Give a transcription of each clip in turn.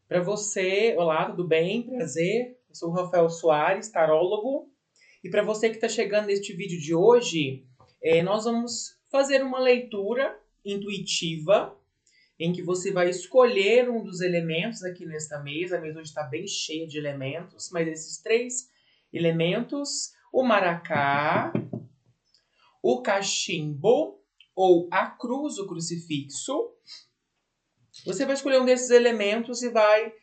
Para você, olá, tudo bem? Prazer. Eu sou o Rafael Soares, tarólogo. E para você que está chegando neste vídeo de hoje, nós vamos fazer uma leitura intuitiva em que você vai escolher um dos elementos aqui nesta mesa. A mesa hoje está bem cheia de elementos, mas esses três elementos, o maracá, o cachimbo ou a cruz, o crucifixo. Você vai escolher um desses elementos e vai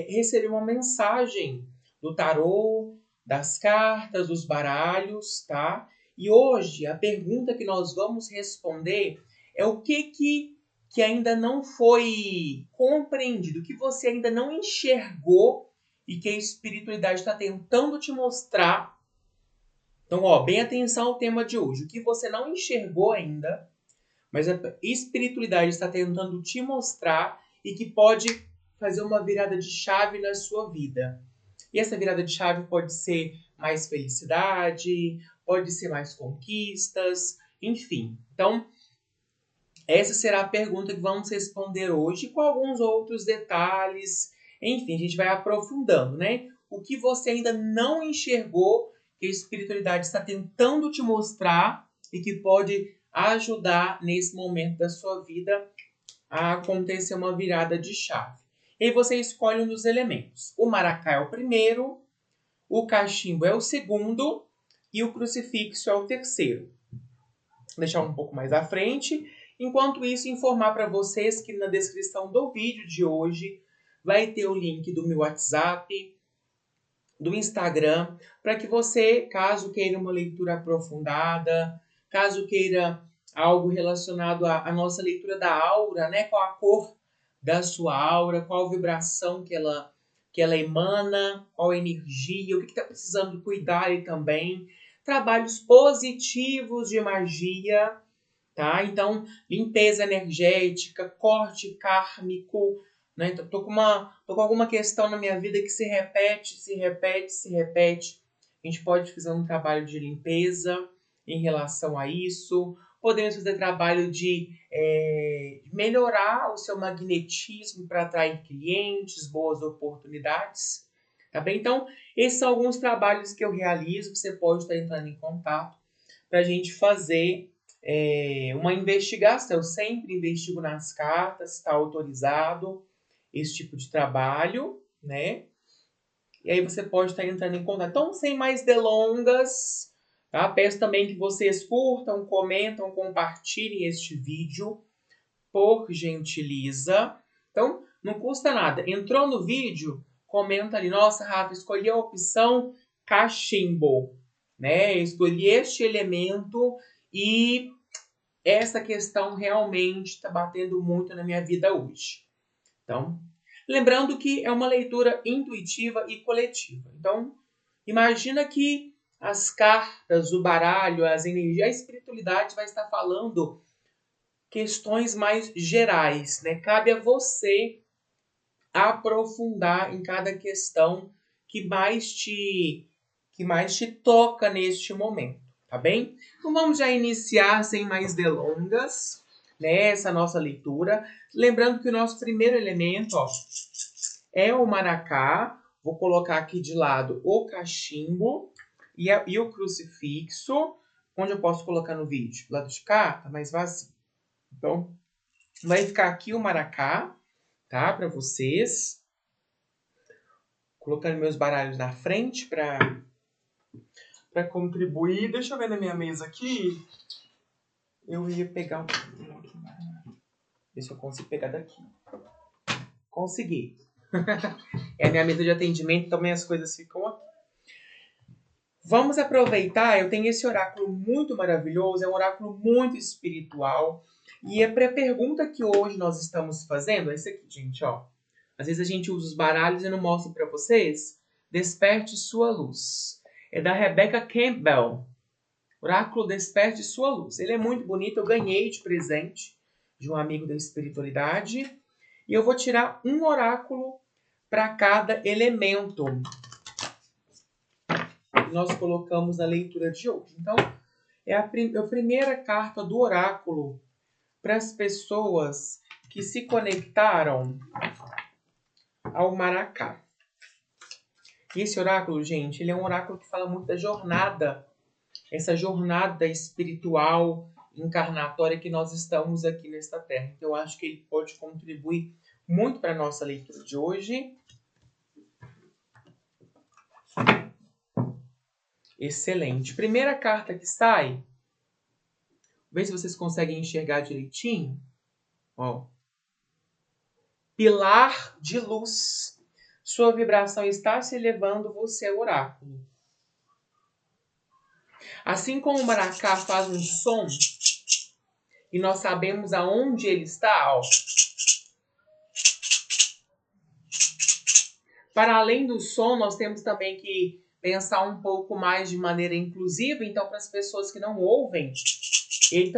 receber uma mensagem do tarô, das cartas, dos baralhos, tá? E hoje a pergunta que nós vamos responder é o que ainda não foi compreendido, o que você ainda não enxergou e que a espiritualidade está tentando te mostrar. Então, bem atenção ao tema de hoje. O que você não enxergou ainda, mas a espiritualidade está tentando te mostrar e que pode fazer uma virada de chave na sua vida. E essa virada de chave pode ser mais felicidade, pode ser mais conquistas, enfim. Então, essa será a pergunta que vamos responder hoje, com alguns outros detalhes. Enfim, a gente vai aprofundando, né? O que você ainda não enxergou, que a espiritualidade está tentando te mostrar e que pode ajudar nesse momento da sua vida a acontecer uma virada de chave. E aí você escolhe um dos elementos. O maracá é o primeiro, o cachimbo é o segundo e o crucifixo é o terceiro. Vou deixar um pouco mais à frente. Enquanto isso, informar para vocês que na descrição do vídeo de hoje vai ter o link do meu WhatsApp, do Instagram, para que você, caso queira uma leitura aprofundada, caso queira algo relacionado à nossa leitura da aura, né? Qual a cor da sua aura, qual a vibração que ela emana, qual a energia, o que está precisando cuidar aí também. Trabalhos positivos de magia, tá? Então, limpeza energética, corte kármico, né? Então, tô com alguma questão na minha vida que se repete, se repete, se repete. A gente pode fazer um trabalho de limpeza em relação a isso. Podemos fazer trabalho de melhorar o seu magnetismo para atrair clientes, boas oportunidades. Tá bem? Então, esses são alguns trabalhos que eu realizo. Você pode estar entrando em contato para a gente fazer uma investigação. Eu sempre investigo nas cartas, está autorizado esse tipo de trabalho, né? E aí você pode estar entrando em contato. Então, sem mais delongas, tá? Peço também que vocês curtam, comentam, compartilhem este vídeo, por gentileza. Então, não custa nada. Entrou no vídeo, comenta ali. Nossa, Rafa, escolhi a opção cachimbo, né? Escolhi este elemento e essa questão realmente está batendo muito na minha vida hoje. Então, lembrando que é uma leitura intuitiva e coletiva. Então, imagina que as cartas, o baralho, as energias, a espiritualidade vai estar falando questões mais gerais, né? Cabe a você aprofundar em cada questão que mais te toca neste momento, tá bem? Então vamos já iniciar sem mais delongas, né, essa nossa leitura. Lembrando que o nosso primeiro elemento, é o maracá. Vou colocar aqui de lado o cachimbo e o crucifixo. Onde eu posso colocar no vídeo? Do lado de cá, tá mais vazio. Então, vai ficar aqui o maracá, tá? Para vocês. Colocando meus baralhos na frente para contribuir. Deixa eu ver na minha mesa aqui. Eu ia pegar um. Ver se eu consigo pegar daqui. Consegui. É a minha mesa de atendimento, então minhas coisas ficam aqui. Vamos aproveitar, eu tenho esse oráculo muito maravilhoso, é um oráculo muito espiritual. E a pergunta que hoje nós estamos fazendo é esse aqui, gente, ó. Às vezes a gente usa os baralhos e não mostro para vocês. Desperte sua luz. É da Rebecca Campbell. Oráculo Desperte sua luz. Ele é muito bonito, eu ganhei de presente de um amigo da espiritualidade. E eu vou tirar um oráculo para cada elemento que nós colocamos na leitura de hoje. Então, é a primeira carta do oráculo para as pessoas que se conectaram ao Maracá. E esse oráculo, gente, ele é um oráculo que fala muito da jornada, essa jornada espiritual, encarnatória que nós estamos aqui nesta Terra. Então, eu acho que ele pode contribuir muito para a nossa leitura de hoje. Excelente. Primeira carta que sai, vê se vocês conseguem enxergar direitinho. Ó. Pilar de luz. Sua vibração está se elevando, você é oráculo. Assim como o maracá faz um som, e nós sabemos aonde ele está, ó. Para além do som, nós temos também que pensar um pouco mais de maneira inclusiva. Então, para as pessoas que não ouvem, ele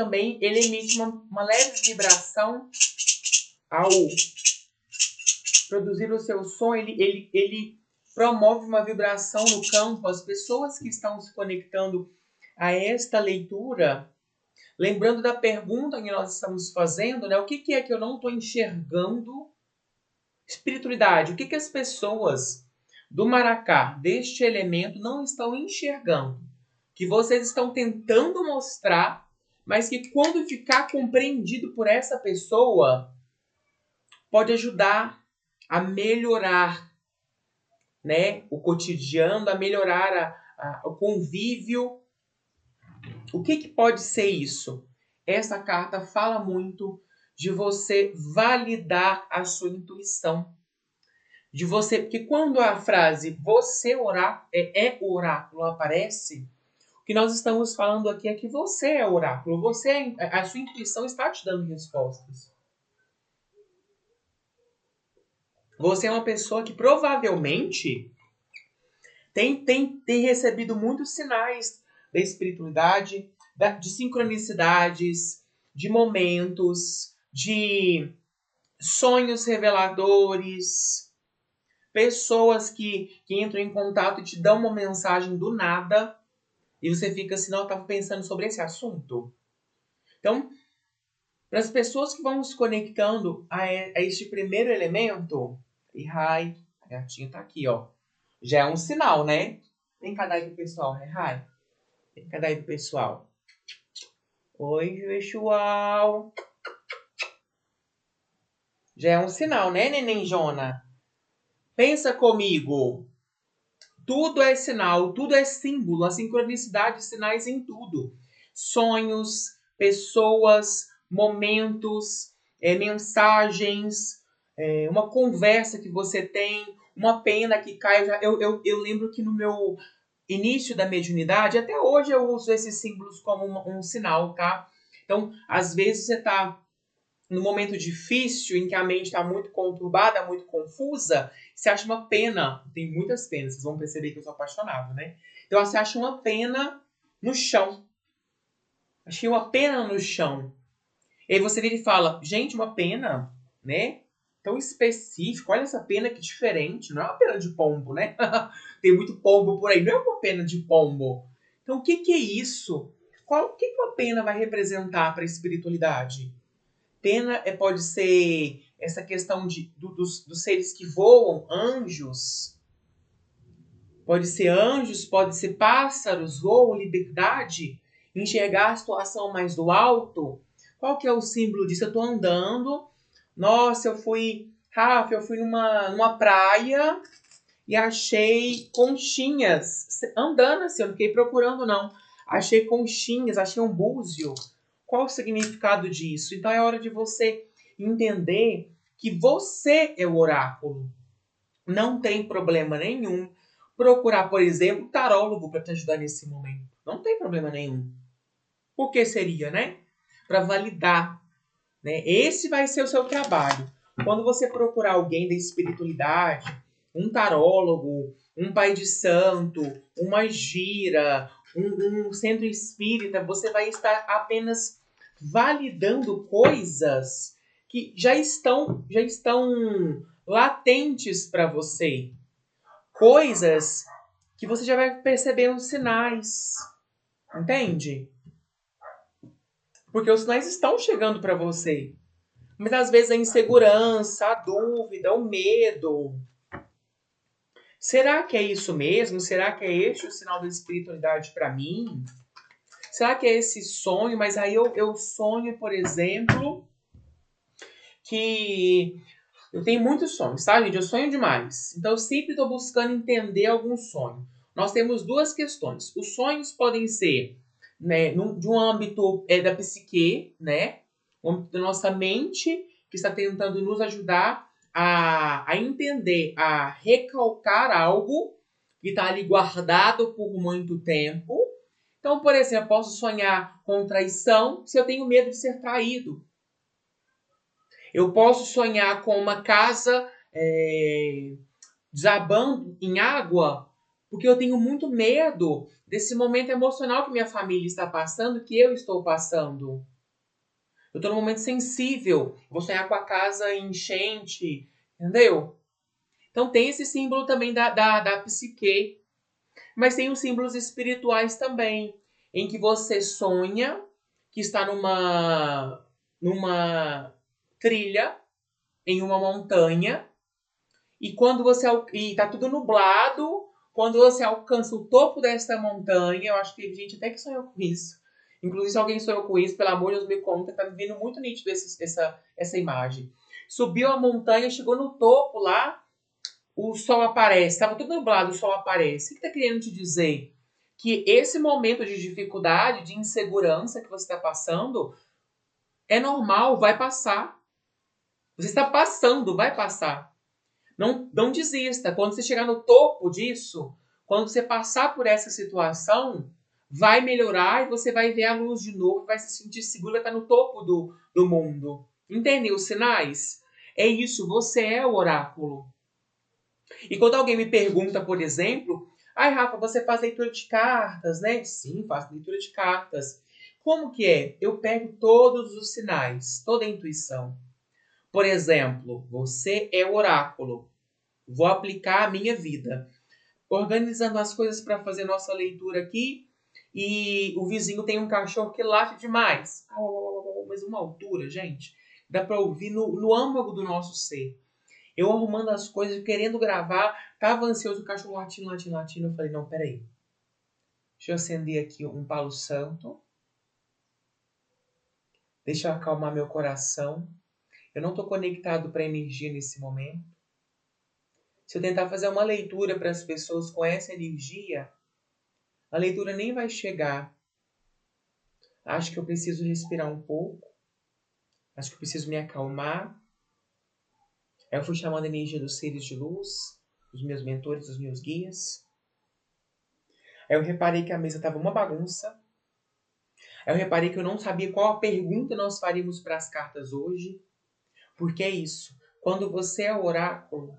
emite uma leve vibração ao produzir o seu som. Ele promove uma vibração no campo. As pessoas que estão se conectando a esta leitura, lembrando da pergunta que nós estamos fazendo, né? O que é que eu não estou enxergando? Espiritualidade. O que as pessoas do Maracá, deste elemento, não estão enxergando? Que vocês estão tentando mostrar, mas que quando ficar compreendido por essa pessoa, pode ajudar a melhorar, né, o cotidiano, a melhorar o convívio. O que pode ser isso? Essa carta fala muito de você validar a sua intuição. De você, porque quando a frase você é oráculo aparece, o que nós estamos falando aqui é que você é oráculo, a sua intuição está te dando respostas. Você é uma pessoa que provavelmente tem recebido muitos sinais da espiritualidade, de sincronicidades, de momentos, de sonhos reveladores, pessoas que entram em contato e te dão uma mensagem do nada e você fica assim, não, eu estava pensando sobre esse assunto. Então, para as pessoas que vão se conectando a este primeiro elemento, e a gatinha tá aqui, ó. Já é um sinal, né? Vem cá daí pro pessoal, Rai. Vem cá daí pro pessoal. Oi, pessoal. Já é um sinal, né, neném Jona? Pensa comigo. Tudo é sinal, tudo é símbolo, a sincronicidade de sinais em tudo. Sonhos, pessoas, momentos, mensagens, uma conversa que você tem, uma pena que cai. Eu lembro que no meu início da mediunidade, até hoje eu uso esses símbolos como um sinal, tá? Então, às vezes você está num momento difícil, em que a mente está muito conturbada, muito confusa, você acha uma pena. Tem muitas penas, vocês vão perceber que eu sou apaixonado, né? Então você acha uma pena no chão. Achei uma pena no chão. E aí você vira e fala, gente, uma pena, né? Tão específico, olha essa pena que diferente. Não é uma pena de pombo, né? Tem muito pombo por aí, não é uma pena de pombo. Então o que é isso? O que uma pena vai representar para a espiritualidade? Pena pode ser essa questão dos seres que voam, anjos. Pode ser anjos, pode ser pássaros, voam, liberdade. Enxergar a situação mais do alto. Qual que é o símbolo disso? Eu estou andando. Nossa, Rafa, eu fui numa praia e achei conchinhas. Andando assim, eu não fiquei procurando, não. Achei conchinhas, achei um búzio. Qual o significado disso? Então é hora de você entender que você é o oráculo. Não tem problema nenhum procurar, por exemplo, um tarólogo para te ajudar nesse momento. Não tem problema nenhum. Por que seria, né? Para validar, né? Esse vai ser o seu trabalho. Quando você procurar alguém da espiritualidade, um tarólogo, um pai de santo, uma gira, um centro espírita, você vai estar apenas validando coisas que já estão latentes para você. Coisas que você já vai perceber os sinais. Entende? Porque os sinais estão chegando para você. Mas às vezes a insegurança, a dúvida, o medo. Será que é isso mesmo? Será que é este o sinal da espiritualidade para mim? Será que é esse sonho? Mas aí eu sonho, por exemplo, que eu tenho muitos sonhos, tá, gente? Eu sonho demais. Então eu sempre estou buscando entender algum sonho. Nós temos duas questões. Os sonhos podem ser, né, de um âmbito da psique, né? O âmbito da nossa mente, que está tentando nos ajudar a entender, a recalcar algo que está ali guardado por muito tempo. Então, por exemplo, eu posso sonhar com traição se eu tenho medo de ser traído. Eu posso sonhar com uma casa desabando em água, porque eu tenho muito medo desse momento emocional que minha família está passando, que eu estou passando. Eu estou num momento sensível. Vou sonhar com a casa em enchente, entendeu? Então tem esse símbolo também da psique. Mas tem os símbolos espirituais também, em que você sonha que está numa trilha, em uma montanha, e quando você e tá tudo nublado, quando você alcança o topo dessa montanha, eu acho que tem gente até que sonhou com isso. Inclusive, se alguém sonhou com isso, pelo amor de Deus, me conta, tá me vindo muito nítido essa imagem. Subiu a montanha, chegou no topo lá, o sol aparece, estava tudo nublado, o sol aparece. O que está querendo te dizer? Que esse momento de dificuldade, de insegurança que você está passando, é normal, vai passar. Você está passando, vai passar. Não desista. Quando você chegar no topo disso, quando você passar por essa situação, vai melhorar e você vai ver a luz de novo, vai se sentir seguro, vai estar no topo do mundo. Entendeu os sinais? É isso, você é o oráculo. E quando alguém me pergunta, por exemplo, ai, Rafa, você faz leitura de cartas, né? Sim, faço leitura de cartas. Como que é? Eu pego todos os sinais, toda a intuição. Por exemplo, você é o oráculo. Vou aplicar a minha vida. Organizando as coisas para fazer nossa leitura aqui. E o vizinho tem um cachorro que late demais. Mas uma altura, gente. Dá para ouvir no âmago do nosso ser. Eu arrumando as coisas, querendo gravar. Tava ansioso, o cachorro latindo, latindo, latindo. Eu falei, não, peraí. Deixa eu acender aqui um palo santo. Deixa eu acalmar meu coração. Eu não estou conectado para a energia nesse momento. Se eu tentar fazer uma leitura para as pessoas com essa energia, a leitura nem vai chegar. Acho que eu preciso respirar um pouco. Acho que eu preciso me acalmar. Aí eu fui chamando a energia dos seres de luz, dos meus mentores, dos meus guias. Aí eu reparei que a mesa estava uma bagunça. Aí eu reparei que eu não sabia qual a pergunta nós faríamos para as cartas hoje. Porque é isso. Quando você é o oráculo,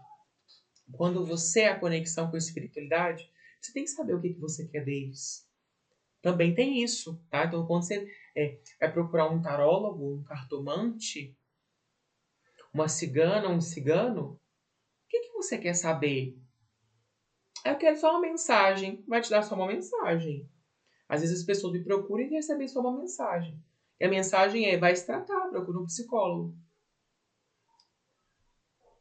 quando você é a conexão com a espiritualidade, você tem que saber o que você quer deles. Também tem isso, tá? Então, quando você vai procurar um tarólogo, um cartomante, uma cigana, um cigano, o que você quer saber? Eu quero só uma mensagem. Vai te dar só uma mensagem. Às vezes as pessoas me procuram e recebem só uma mensagem. E a mensagem é, vai se tratar, procura um psicólogo.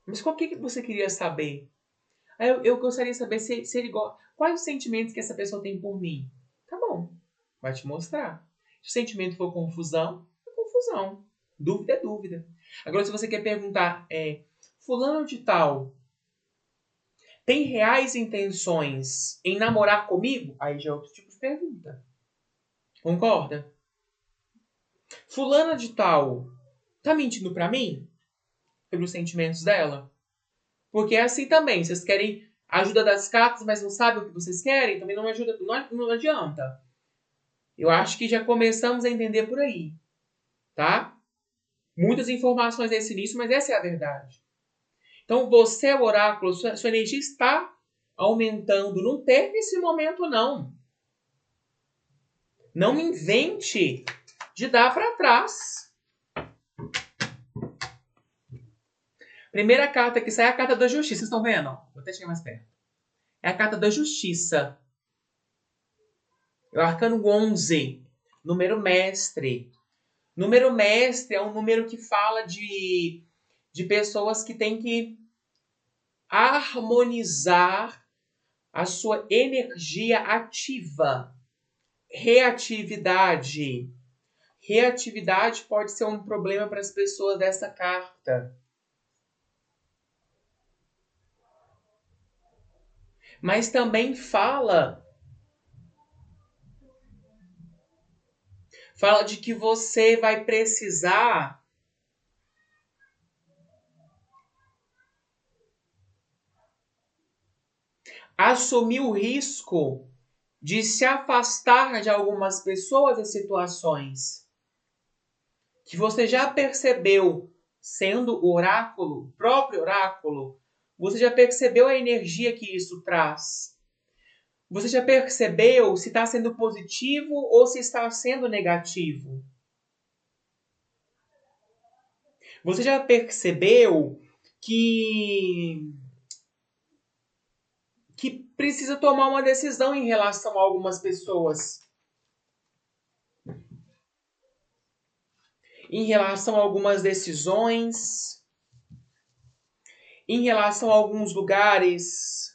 Mas qual que você queria saber? Eu gostaria de saber se ele gosta. Quais os sentimentos que essa pessoa tem por mim? Tá bom, vai te mostrar. Se o sentimento for confusão, é confusão. Dúvida é dúvida. Agora, se você quer perguntar, fulano de tal tem reais intenções em namorar comigo? Aí já é outro tipo de pergunta. Concorda? Fulana de tal tá mentindo pra mim? Pelos sentimentos dela? Porque é assim também. Vocês querem ajuda das cartas, mas não sabem o que vocês querem? Também não ajuda, não adianta. Eu acho que já começamos a entender por aí. Tá? Muitas informações nesse início, mas essa é a verdade. Então, você é o oráculo, sua energia está aumentando. Não teve esse momento, não. Não invente de dar para trás. Primeira carta que sai é a carta da justiça. Vocês estão vendo? Vou até chegar mais perto. É a carta da justiça. É o arcano 11, número mestre. Número mestre é um número que fala de pessoas que têm que harmonizar a sua energia ativa. Reatividade. Reatividade pode ser um problema para as pessoas dessa carta. Mas também fala de que você vai precisar assumir o risco de se afastar de algumas pessoas e situações que você já percebeu, sendo o oráculo, o próprio oráculo, você já percebeu a energia que isso traz. Você já percebeu se está sendo positivo ou se está sendo negativo. Você já percebeu que precisa tomar uma decisão em relação a algumas pessoas. Em relação a algumas decisões. Em relação a alguns lugares.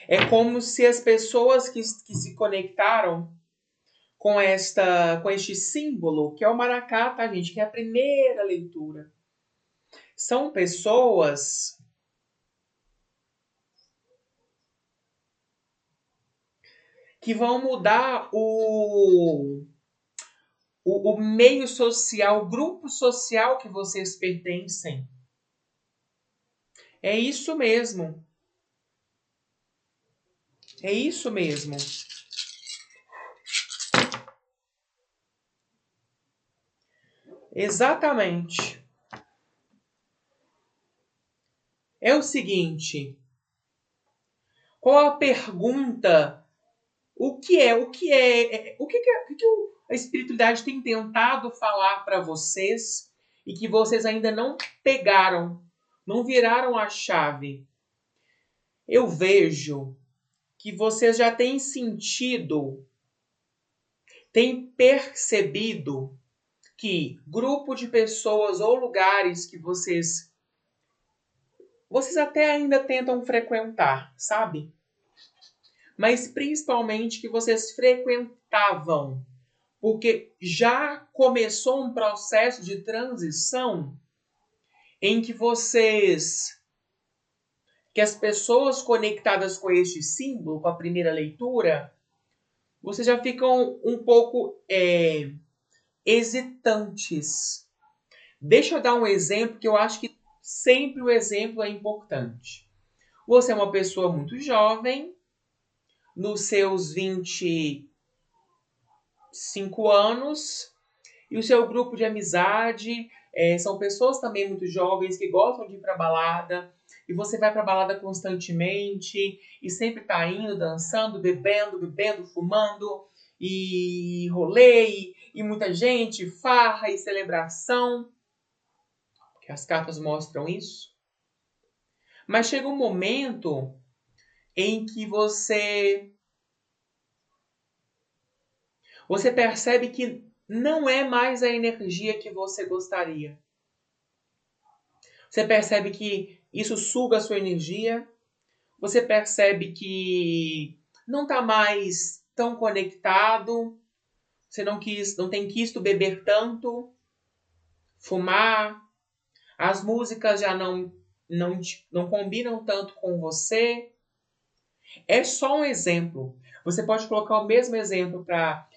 É como se as pessoas que se conectaram com este símbolo, que é o maracá, tá, gente? Que é a primeira leitura. São pessoas que vão mudar o meio social, o grupo social que vocês pertencem. É isso mesmo. É isso mesmo. Exatamente. É o seguinte. Qual a pergunta? O que a espiritualidade tem tentado falar para vocês e que vocês ainda não pegaram, não viraram a chave? Eu vejo que vocês já têm sentido, têm percebido que grupo de pessoas ou lugares que vocês até ainda tentam frequentar, sabe? Mas principalmente que vocês frequentavam, porque já começou um processo de transição em que que as pessoas conectadas com este símbolo, com a primeira leitura, vocês já ficam um pouco hesitantes. Deixa eu dar um exemplo, que eu acho que sempre o exemplo é importante. Você é uma pessoa muito jovem, nos seus 25 anos, e o seu grupo de amizade são pessoas também muito jovens que gostam de ir para balada, e você vai para balada constantemente, e sempre tá indo, dançando, bebendo, fumando, e rolê, e muita gente, farra e celebração, que as cartas mostram isso. Mas chega um momento em que você percebe que não é mais a energia que você gostaria. Você percebe que isso suga a sua energia. Você percebe que não está mais tão conectado. Você não tem quisto beber tanto, fumar. As músicas já não combinam tanto com você. É só um exemplo. Você pode colocar o mesmo exemplo para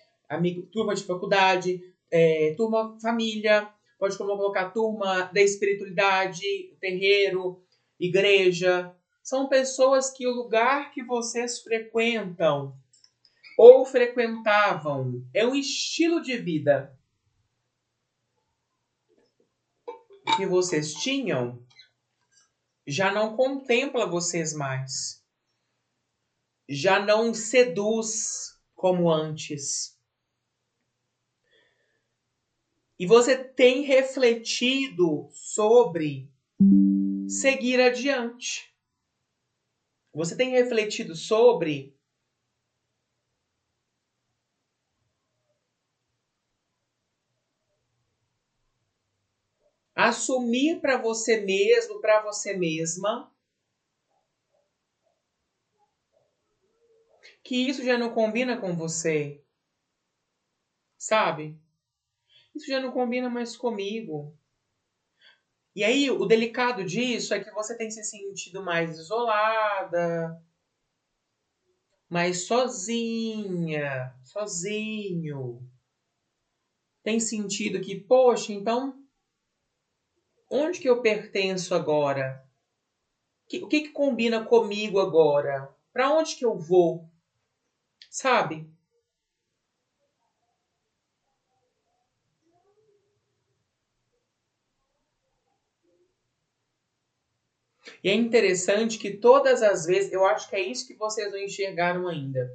turma de faculdade, turma família, pode colocar turma da espiritualidade, terreiro, igreja. São pessoas que o lugar que vocês frequentam ou frequentavam é um estilo de vida que vocês tinham, já não contempla vocês mais. Já não seduz como antes. E você tem refletido sobre seguir adiante. Você tem refletido sobre assumir para você mesmo, para você mesma, que isso já não combina com você, sabe? Isso já não combina mais comigo. E aí, o delicado disso é que você tem se sentido mais isolada, mais sozinha, sozinho. Tem sentido que, poxa, então, onde que eu pertenço agora? O que combina comigo agora? Para onde que eu vou? Sabe? E é interessante que todas as vezes, eu acho que é isso que vocês não enxergaram ainda,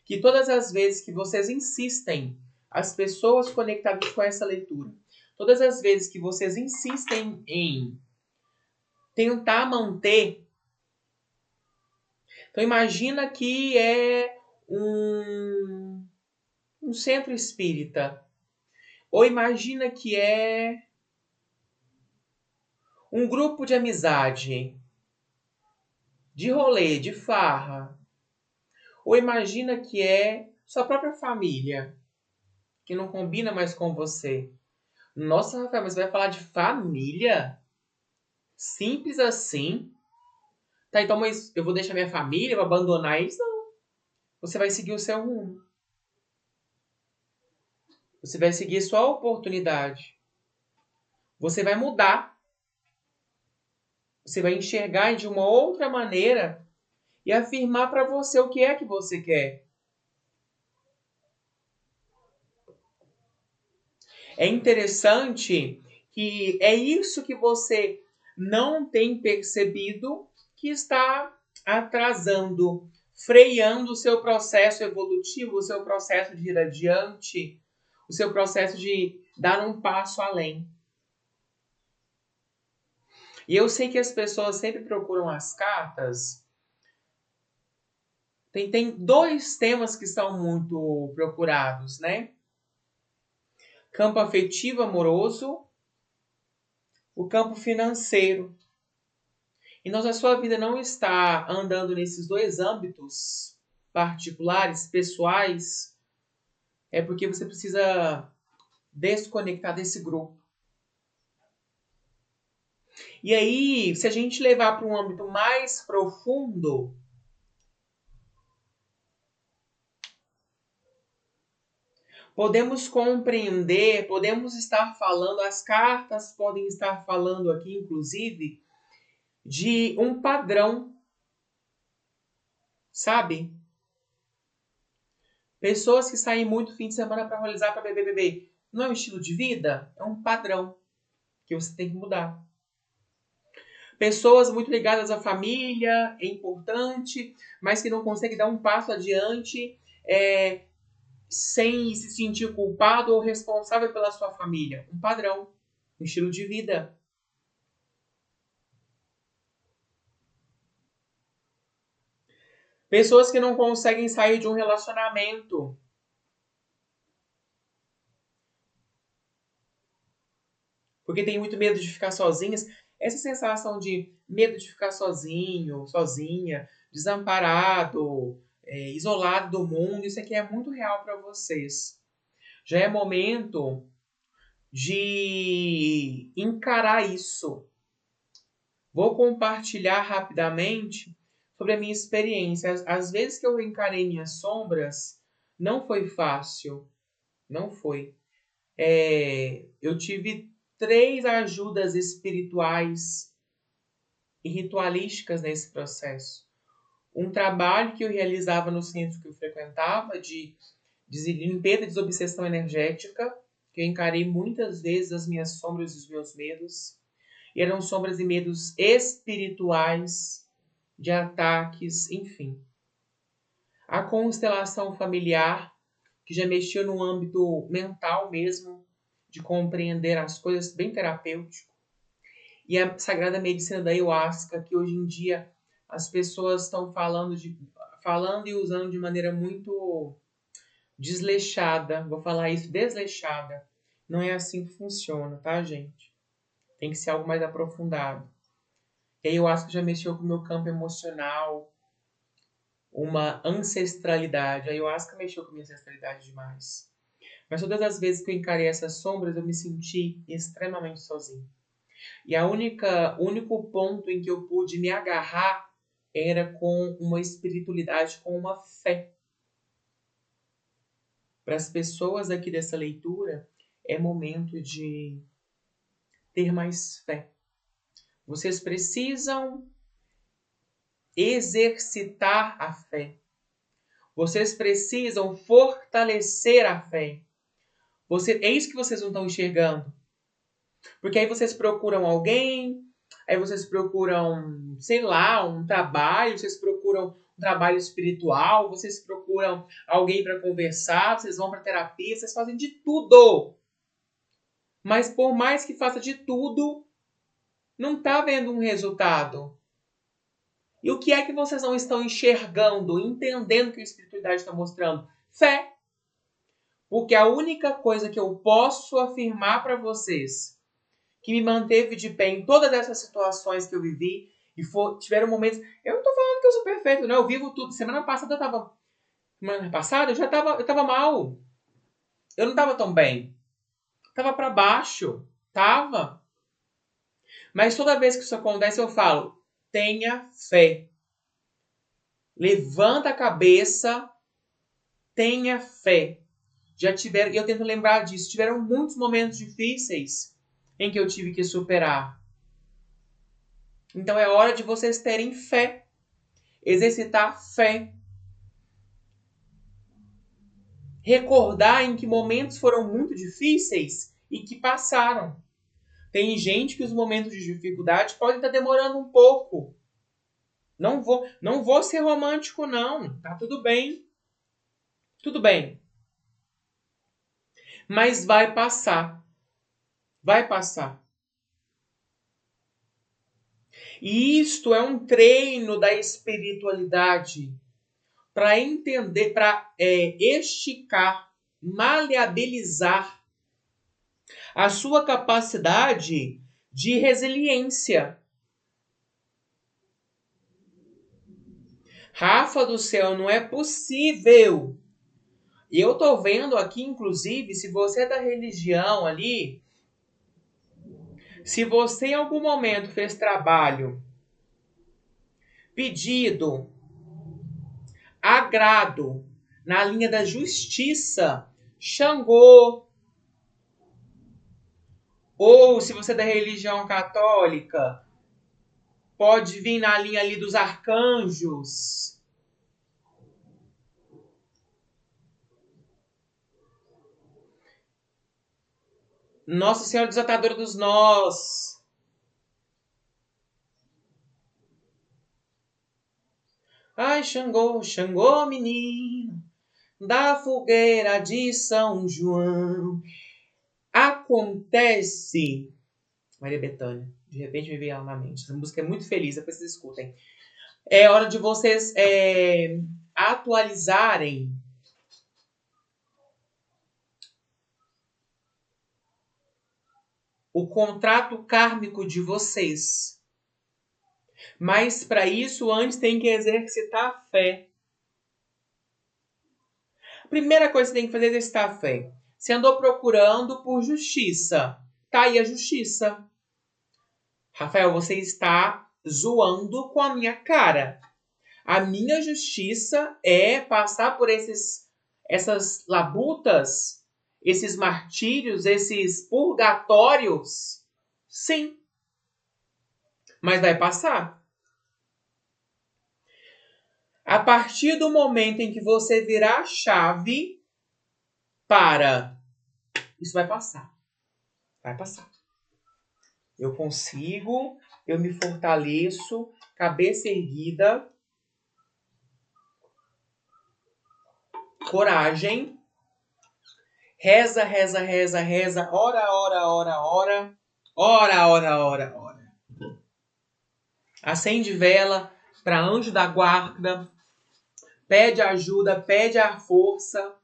que todas as vezes que vocês insistem, as pessoas conectadas com essa leitura, todas as vezes que vocês insistem em tentar manter, então imagina que é um centro espírita, ou imagina que é um grupo de amizade, de rolê, de farra, ou imagina que é sua própria família, que não combina mais com você. Nossa, Rafael, mas você vai falar de família? Simples assim? Tá, então, mas eu vou deixar minha família, vou abandonar eles? Não. Você vai seguir o seu rumo. Você vai seguir sua oportunidade. Você vai mudar. Você vai enxergar de uma outra maneira e afirmar para você o que é que você quer. É interessante que é isso que você não tem percebido que está atrasando, freando o seu processo evolutivo, o seu processo de ir adiante, o seu processo de dar um passo além. E eu sei que as pessoas sempre procuram as cartas. Tem dois temas que são muito procurados, né? Campo afetivo amoroso, o campo financeiro. E nós, a sua vida não está andando nesses dois âmbitos particulares, pessoais, é porque você precisa desconectar desse grupo. E aí, se a gente levar para um âmbito mais profundo, podemos compreender, podemos estar falando, as cartas podem estar falando aqui, inclusive, de um padrão, sabe? Pessoas que saem muito fim de semana para realizar, para beber. Não é um estilo de vida? É um padrão que você tem que mudar. Pessoas muito ligadas à família, é importante, mas que não conseguem dar um passo adiante sem se sentir culpado ou responsável pela sua família. Um padrão, um estilo de vida. Pessoas que não conseguem sair de um relacionamento. Porque tem muito medo de ficar sozinhas. Essa sensação de medo de ficar sozinho, sozinha, desamparado, isolado do mundo, isso aqui é muito real para vocês. Já é momento de encarar isso. Vou compartilhar rapidamente sobre a minha experiência. Às vezes que eu encarei minhas sombras, não foi fácil. Não foi. Eu tive 3 ajudas espirituais e ritualísticas nesse processo. Um trabalho que eu realizava no centro que eu frequentava de limpeza e desobsessão energética, que eu encarei muitas vezes as minhas sombras e os meus medos. E eram sombras e medos espirituais, de ataques, enfim. A constelação familiar, que já mexeu no âmbito mental mesmo, de compreender as coisas, bem terapêutico. E a Sagrada Medicina da Ayahuasca, que hoje em dia as pessoas estão falando e usando de maneira muito desleixada. Vou falar isso, desleixada. Não é assim que funciona, tá, gente? Tem que ser algo mais aprofundado. E aí eu acho que já mexeu com o meu campo emocional, uma ancestralidade. Aí eu acho que mexeu com a minha ancestralidade demais. Mas todas as vezes que eu encarei essas sombras, eu me senti extremamente sozinho. E o único ponto em que eu pude me agarrar era com uma espiritualidade, com uma fé. Para as pessoas aqui dessa leitura, é momento de ter mais fé. Vocês precisam exercitar a fé. Vocês precisam fortalecer a fé. É isso que vocês não estão enxergando. Porque aí vocês procuram alguém, aí vocês procuram, sei lá, um trabalho, vocês procuram um trabalho espiritual, vocês procuram alguém para conversar, vocês vão para terapia, vocês fazem de tudo. Mas por mais que faça de tudo, não está vendo um resultado. E o que é que vocês não estão enxergando, entendendo que a espiritualidade está mostrando? Fé. Porque a única coisa que eu posso afirmar para vocês que me manteve de pé em todas essas situações que eu vivi e tiveram momentos... Eu não tô falando que eu sou perfeito, não. Eu vivo tudo. Semana passada eu tava mal. Eu não tava tão bem. Tava para baixo. Tava. Mas toda vez que isso acontece, eu falo, tenha fé. Levanta a cabeça, tenha fé. E eu tento lembrar disso, tiveram muitos momentos difíceis em que eu tive que superar. Então é hora de vocês terem fé, exercitar fé. Recordar em que momentos foram muito difíceis e que passaram. Tem gente que os momentos de dificuldade podem estar demorando um pouco. Não vou ser romântico, não. Tá tudo bem. Tudo bem. Mas vai passar. Vai passar. E isto é um treino da espiritualidade para entender, para esticar, maleabilizar a sua capacidade de resiliência. Rafa do céu, não é possível. E eu tô vendo aqui, inclusive, se você é da religião ali, se você em algum momento fez trabalho, pedido, agrado, na linha da justiça, Xangô, ou se você é da religião católica, pode vir na linha ali dos arcanjos. Nossa Senhora Desatadora dos Nós. Ai, Xangô, Xangô, menino, da fogueira de São João. Acontece... Maria Bethânia. De repente me veio ela na mente. Essa música é muito feliz, depois vocês escutem. É hora de vocês atualizarem o contrato kármico de vocês. Mas para isso, antes tem que exercitar a fé. A primeira coisa que você tem que fazer é exercitar a fé. Você andou procurando por justiça. Tá aí a justiça. Rafael, você está zoando com a minha cara. A minha justiça é passar por essas labutas, esses martírios, esses purgatórios. Sim. Mas vai passar. A partir do momento em que você virar a chave para... Isso vai passar. Vai passar. Eu consigo, eu me fortaleço, cabeça erguida, coragem, reza, reza, reza, reza, ora, ora, ora, ora, ora, ora, ora, ora. Acende vela para anjo da guarda, pede ajuda, pede a força,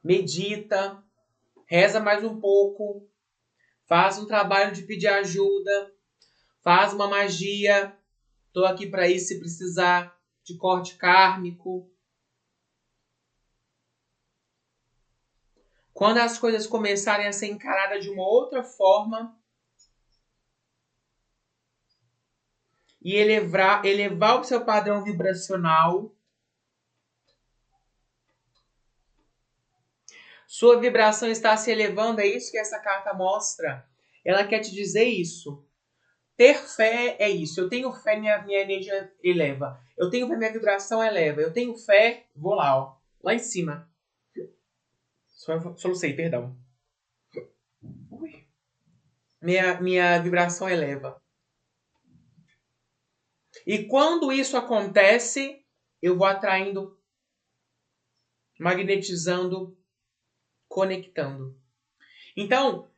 medita, reza mais um pouco, faz um trabalho de pedir ajuda, faz uma magia. Tô aqui para isso se precisar de corte kármico. Quando as coisas começarem a ser encaradas de uma outra forma e elevar o seu padrão vibracional, sua vibração está se elevando, é isso que essa carta mostra. Ela quer te dizer isso. Ter fé é isso. Eu tenho fé, minha energia eleva. Eu tenho fé, minha vibração eleva. Eu tenho fé, vou lá, ó. Lá em cima. Solucei, perdão. Ui. Minha vibração eleva. E quando isso acontece, eu vou atraindo, magnetizando, conectando. Então,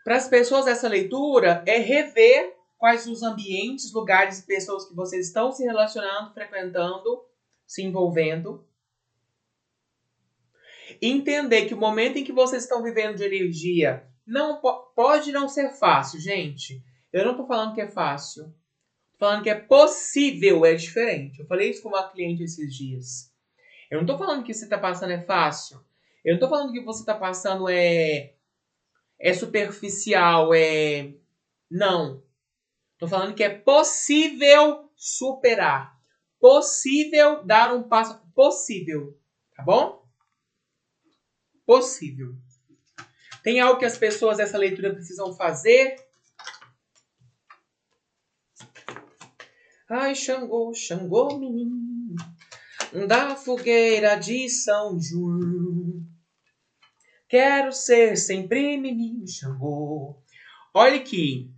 para as pessoas dessa leitura, é rever quais os ambientes, lugares e pessoas que vocês estão se relacionando, frequentando, se envolvendo. E entender que o momento em que vocês estão vivendo de energia não pode não ser fácil, gente. Eu não estou falando que é fácil. Estou falando que é possível, é diferente. Eu falei isso com uma cliente esses dias. Eu não estou falando que o que você está passando é fácil. Eu não estou falando que o que você está passando é superficial, Não. Estou falando que é possível superar. Possível dar um passo. Possível. Tá bom? Possível. Tem algo que as pessoas dessa leitura precisam fazer? Ai, Xangô, Xangô, menino, da fogueira de São João. Quero ser sempre menino Xangô. Olha aqui.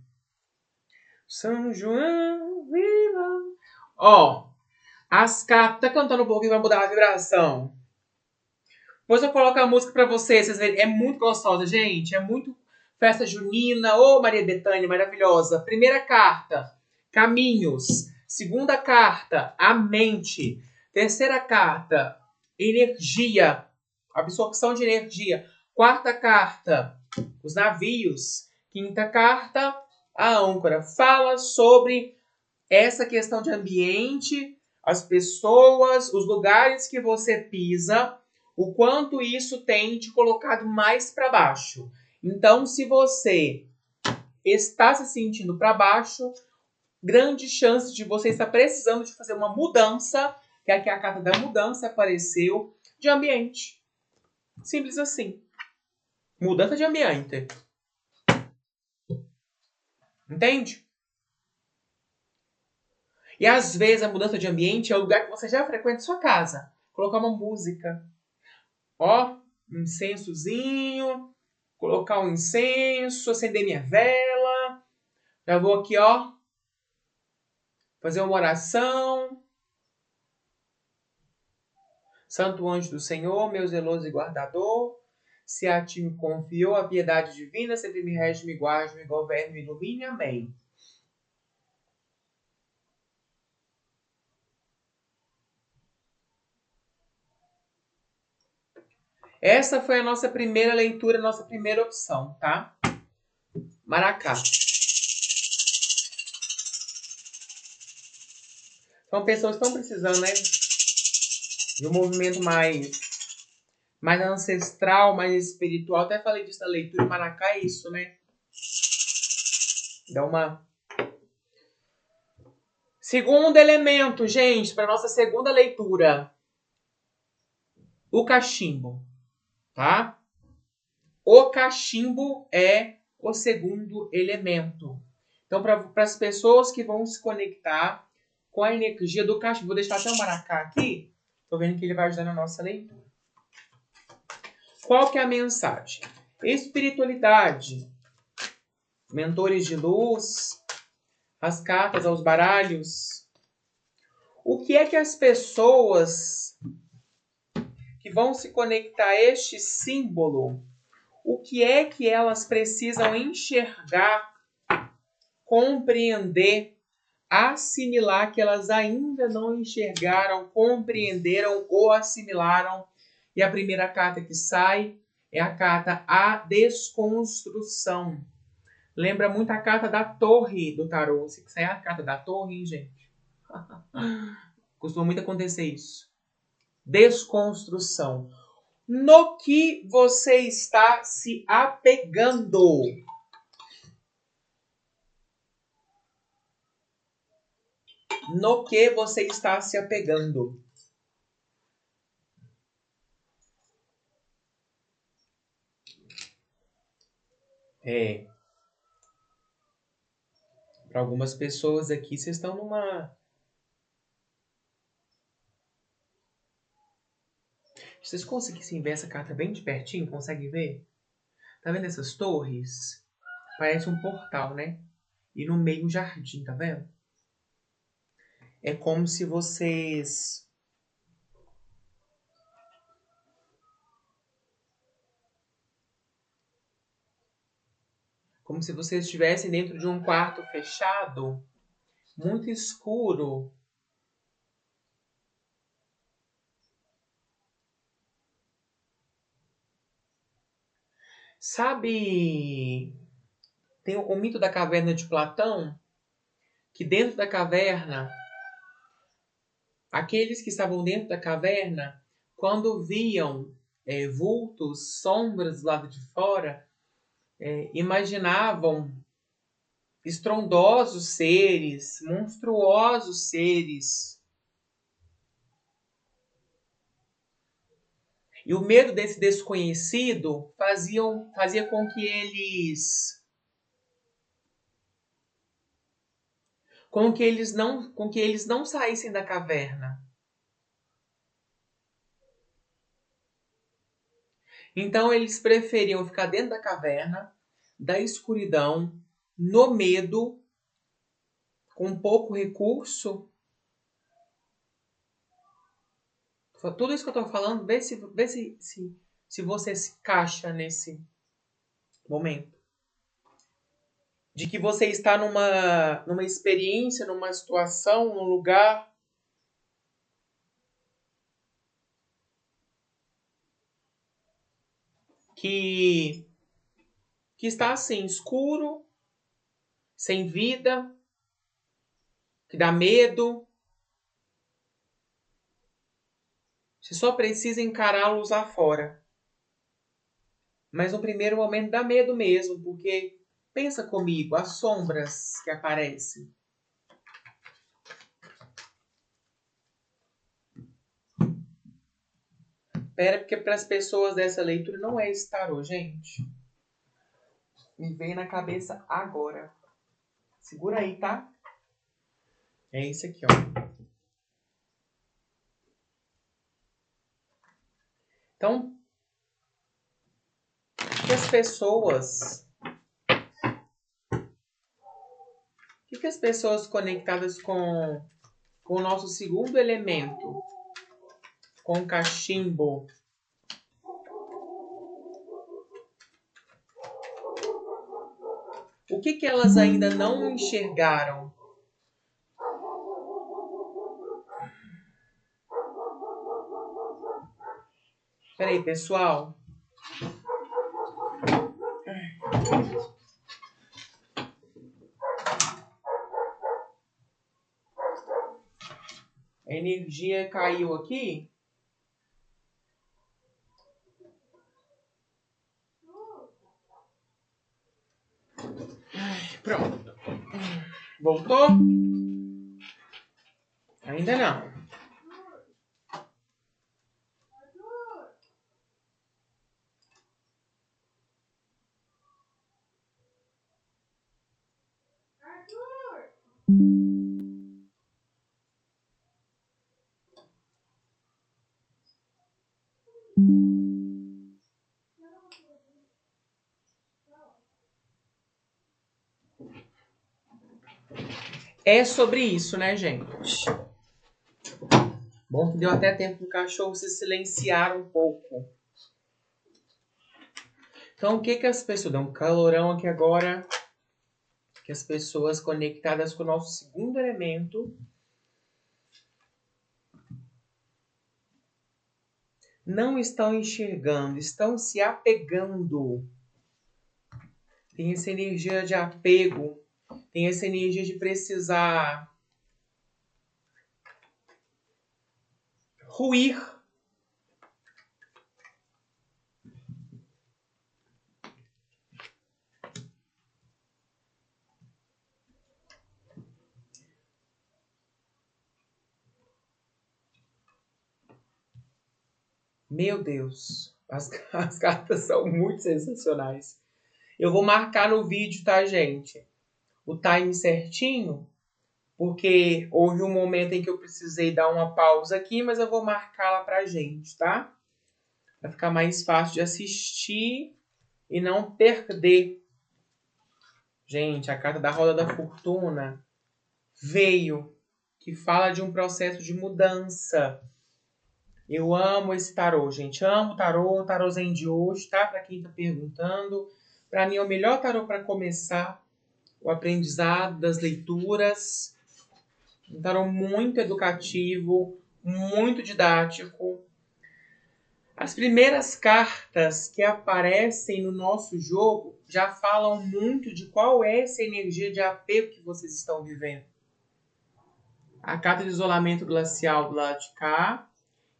São João, viva. Ó, as cartas. Tá cantando um pouquinho, vai mudar a vibração. Depois eu coloco a música pra vocês verem. É muito gostosa, gente. É muito festa junina. Ô, Maria Bethânia, maravilhosa. Primeira carta, caminhos. Segunda carta, a mente. Terceira carta, energia. Absorção de energia. Quarta carta, os navios. Quinta carta, a âncora. Fala sobre essa questão de ambiente, as pessoas, os lugares que você pisa, o quanto isso tem te colocado mais para baixo. Então, se você está se sentindo para baixo, grande chance de você estar precisando de fazer uma mudança, que aqui a carta da mudança apareceu, de ambiente. Simples assim. Mudança de ambiente. Entende? E às vezes a mudança de ambiente é o lugar que você já frequenta sua casa. Colocar uma música. Ó, um incensozinho. Colocar um incenso, acender minha vela. Já vou aqui, ó. Fazer uma oração. Santo anjo do Senhor, meu zeloso e guardador, se a ti me confiou a piedade divina, sempre me rege, me guarde, me governe, me ilumine. Amém. Essa foi a nossa primeira leitura, a nossa primeira opção, tá? Maracá. São pessoas que estão precisando, né? De um movimento mais ancestral, mais espiritual. Até falei disso na leitura. Maracá é isso, né? Dá uma... Segundo elemento, gente, para nossa segunda leitura. O cachimbo, tá? O cachimbo é o segundo elemento. Então, para as pessoas que vão se conectar com a energia do cachimbo, vou deixar até o maracá aqui. Tô vendo que ele vai ajudar na nossa leitura. Qual que é a mensagem? Espiritualidade, mentores de luz, as cartas aos baralhos. O que é que as pessoas que vão se conectar a este símbolo, o que é que elas precisam enxergar, compreender, assimilar, que elas ainda não enxergaram, compreenderam ou assimilaram? E a primeira carta que sai É a carta A Desconstrução. Lembra muito a carta da Torre do tarô. Se quiser a carta da Torre, hein, gente? Costuma muito acontecer isso. Desconstrução. No que você está se apegando? No que você está se apegando? Para algumas pessoas aqui, vocês estão numa... Se vocês conseguissem ver essa carta bem de pertinho, conseguem ver? Tá vendo essas torres? Parece um portal, né? E no meio um jardim, tá vendo? É como se vocês... Como se vocês estivessem dentro de um quarto fechado, muito escuro. Sabe, tem o mito da caverna de Platão, que dentro da caverna, aqueles que estavam dentro da caverna, quando viam vultos, sombras do lado de fora, imaginavam estrondosos seres, monstruosos seres. E o medo desse desconhecido fazia com que eles não saíssem da caverna. Então eles preferiam ficar dentro da caverna, da escuridão, no medo, com pouco recurso. Tudo isso que eu estou falando, vê se você se encaixa nesse momento. De que você está numa experiência, numa situação, num lugar que está assim, escuro, sem vida, que dá medo. Você só precisa encará-los lá fora. Mas no primeiro momento dá medo mesmo, porque pensa comigo, as sombras que aparecem. Pera, porque para as pessoas dessa leitura não é esse tarô, gente. Me veio na cabeça agora. Segura aí, tá? É esse aqui, ó. Então, o que as pessoas conectadas com o nosso segundo elemento, com o cachimbo, o que elas ainda não enxergaram? Peraí, pessoal. A energia caiu aqui. Pronto. Voltou? Ainda não. É sobre isso, né, gente? Bom que deu até tempo do cachorro se silenciar um pouco. Então, o que as pessoas... Dá um calorão aqui agora. Que as pessoas conectadas com o nosso segundo elemento não estão enxergando, estão se apegando. Tem essa energia de apego, tem essa energia de precisar ruir. Meu Deus, as cartas são muito sensacionais. Eu vou marcar no vídeo, tá, gente? O time certinho, porque houve um momento em que eu precisei dar uma pausa aqui, mas eu vou marcá-la pra gente, tá? Pra ficar mais fácil de assistir e não perder. Gente, a carta da Roda da Fortuna veio, que fala de um processo de mudança. Eu amo esse tarô, gente. Amo o tarô Zen de hoje, tá? Pra quem tá perguntando. Pra mim é o melhor tarô para começar o aprendizado das leituras. Um tarô muito educativo, muito didático. As primeiras cartas que aparecem no nosso jogo já falam muito de qual é essa energia de apego que vocês estão vivendo. A carta de isolamento glacial do lado de cá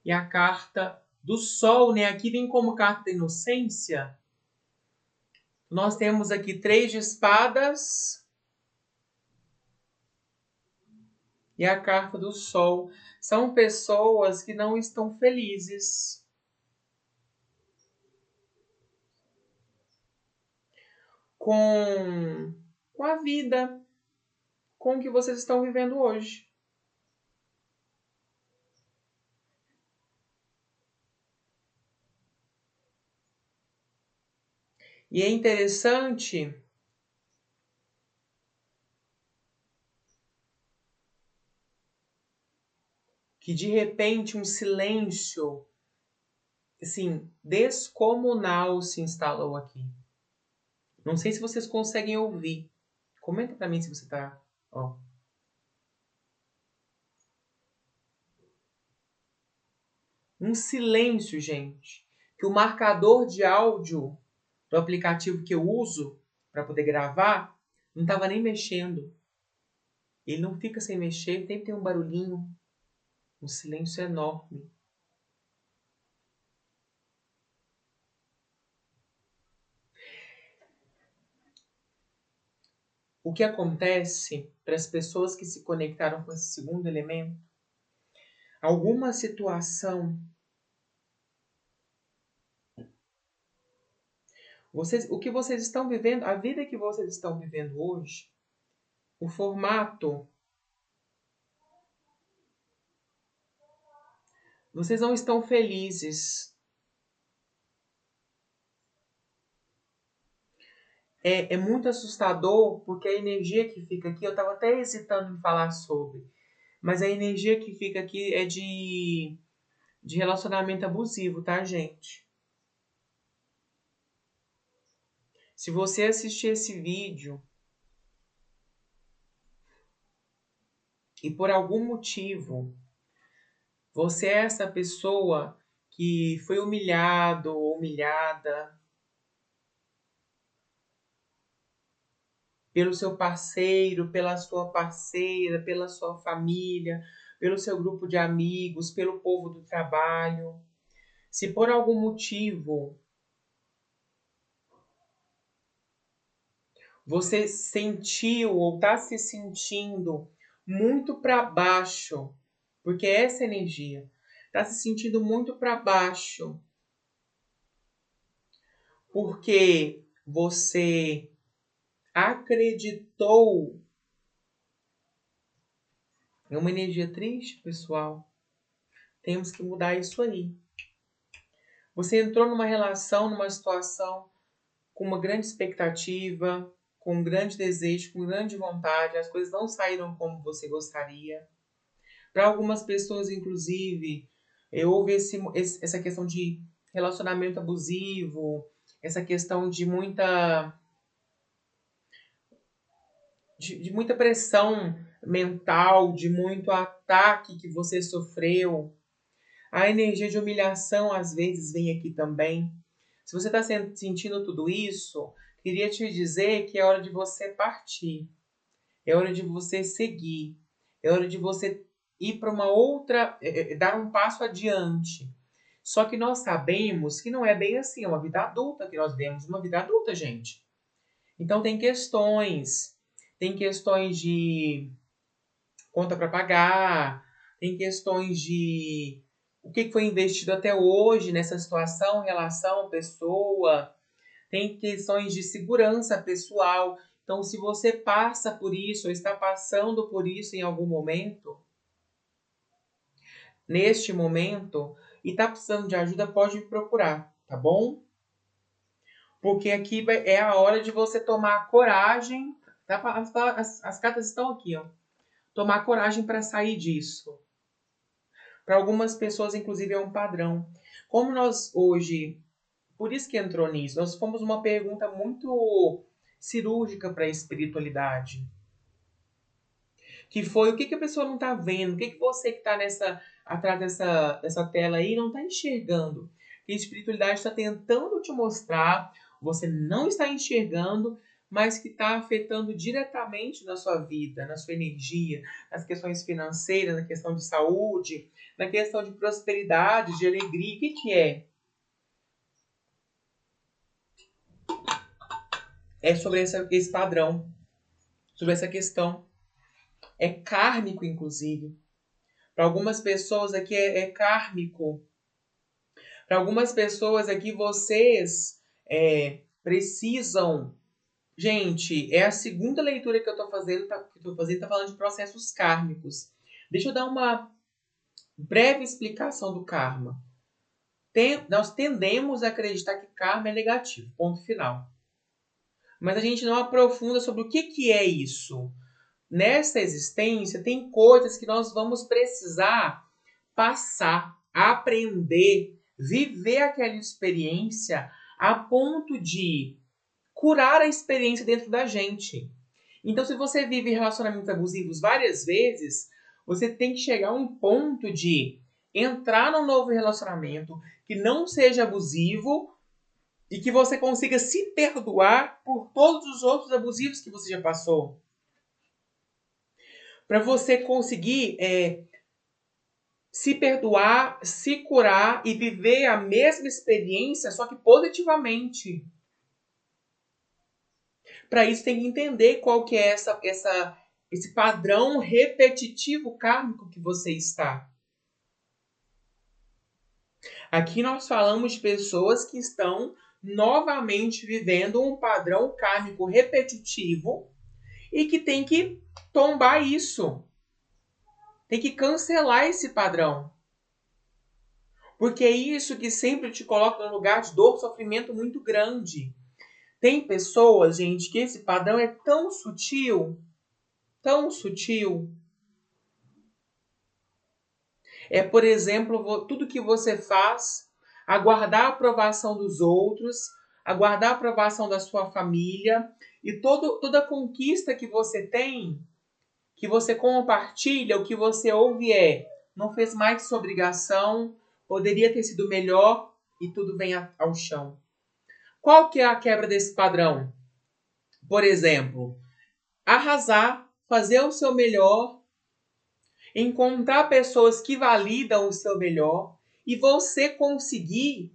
e a carta do Sol, né? Aqui vem como carta da inocência. Nós temos aqui 3 de espadas e a carta do Sol. São pessoas que não estão felizes com a vida, com o que vocês estão vivendo hoje. E é interessante que de repente um silêncio assim, descomunal se instalou aqui. Não sei se vocês conseguem ouvir. Comenta pra mim se você tá, ó. Um silêncio, gente, que o marcador de áudio do aplicativo que eu uso para poder gravar não estava nem mexendo. Ele não fica sem mexer, sempre tem um barulhinho, um silêncio enorme. O que acontece para as pessoas que se conectaram com esse segundo elemento? Alguma situação. O que vocês estão vivendo, a vida que vocês estão vivendo hoje, o formato, vocês não estão felizes. É muito assustador, porque a energia que fica aqui, eu estava até hesitando em falar sobre, mas a energia que fica aqui é de relacionamento abusivo, tá, gente? Se você assistir esse vídeo e por algum motivo você é essa pessoa que foi humilhado ou humilhada pelo seu parceiro, pela sua parceira, pela sua família, pelo seu grupo de amigos, pelo povo do trabalho. Se por algum motivo você sentiu ou está se sentindo muito para baixo, porque é essa energia, está se sentindo muito para baixo, porque você acreditou. É uma energia triste, pessoal. Temos que mudar isso aí. Você entrou numa relação, numa situação com uma grande expectativa, com um grande desejo, com grande vontade. As coisas não saíram como você gostaria. Para algumas pessoas, inclusive, houve essa questão de relacionamento abusivo, essa questão de muita pressão mental, de muito ataque que você sofreu. A energia de humilhação às vezes vem aqui também. Se você está sentindo tudo isso, queria te dizer que é hora de você partir. É hora de você seguir. É hora de você ir para uma outra, dar um passo adiante. Só que nós sabemos que não é bem assim, é uma vida adulta que nós vemos, uma vida adulta, gente. Então tem questões de conta para pagar, tem questões de o que foi investido até hoje nessa situação, relação, pessoa, tem questões de segurança pessoal. Então, se você passa por isso, ou está passando por isso em algum momento, neste momento, e está precisando de ajuda, pode me procurar, tá bom? Porque aqui é a hora de você tomar coragem. Tá? As cartas estão aqui, ó. Tomar coragem para sair disso. Para algumas pessoas, inclusive, é um padrão. Como nós hoje, por isso que entrou nisso, nós fomos uma pergunta muito cirúrgica para a espiritualidade. Que foi o que a pessoa não está vendo, o que você que está atrás dessa tela aí não está enxergando. Que a espiritualidade está tentando te mostrar, você não está enxergando, mas que está afetando diretamente na sua vida, na sua energia, nas questões financeiras, na questão de saúde, na questão de prosperidade, de alegria. O que é? É sobre esse padrão, sobre essa questão. É kármico, inclusive. Para algumas pessoas aqui é kármico. Para algumas pessoas aqui, vocês precisam... Gente, é a segunda leitura que eu estou fazendo, tá falando de processos kármicos. Deixa eu dar uma breve explicação do karma. Nós tendemos a acreditar que karma é negativo, ponto final. Mas a gente não aprofunda sobre o que é isso. Nessa existência, tem coisas que nós vamos precisar passar, aprender, viver aquela experiência a ponto de curar a experiência dentro da gente. Então, se você vive relacionamentos abusivos várias vezes, você tem que chegar a um ponto de entrar num novo relacionamento que não seja abusivo e que você consiga se perdoar por todos os outros abusivos que você já passou. Para você conseguir se perdoar, se curar e viver a mesma experiência, só que positivamente. Para isso tem que entender qual que é esse padrão repetitivo kármico que você está. Aqui nós falamos de pessoas que estão novamente vivendo um padrão kármico repetitivo e que tem que tombar isso. Tem que cancelar esse padrão. Porque é isso que sempre te coloca num lugar de dor, sofrimento muito grande. Tem pessoas, gente, que esse padrão é tão sutil. É, por exemplo, tudo que você faz, aguardar a aprovação dos outros, aguardar a aprovação da sua família e toda a conquista que você tem, que você compartilha, o que você ouve não fez mais que sua obrigação, poderia ter sido melhor e tudo vem ao chão. Qual que é a quebra desse padrão? Por exemplo, arrasar, fazer o seu melhor, encontrar pessoas que validam o seu melhor e você conseguir,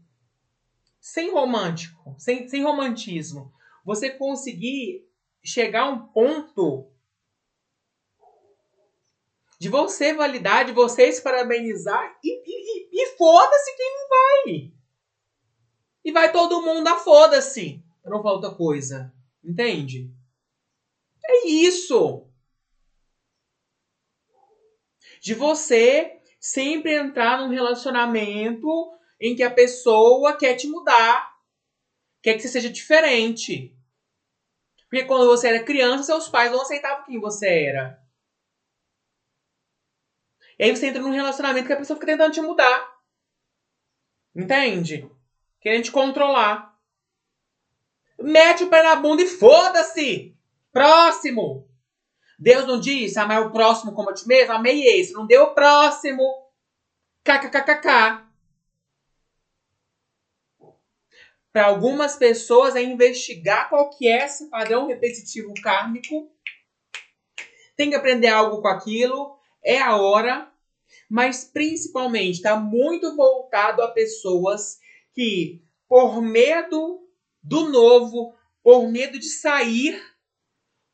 sem romantismo, você conseguir chegar a um ponto de você validar, de você se parabenizar e foda-se quem não vai. E vai todo mundo a foda-se. Pra não falar outra coisa. Entende? É isso. De você sempre entrar num relacionamento em que a pessoa quer te mudar. Quer que você seja diferente. Porque quando você era criança, seus pais não aceitavam quem você era. E aí você entra num relacionamento que a pessoa fica tentando te mudar. Entende? Querendo te controlar. Mete o pé na bunda e foda-se! Próximo! Deus não disse amar o próximo como a ti mesmo? Amei esse. Não deu o próximo. KKKKK. Para algumas pessoas é investigar qual que é esse padrão repetitivo kármico. Tem que aprender algo com aquilo. É a hora. Mas principalmente está muito voltado a pessoas que, por medo do novo, por medo de sair,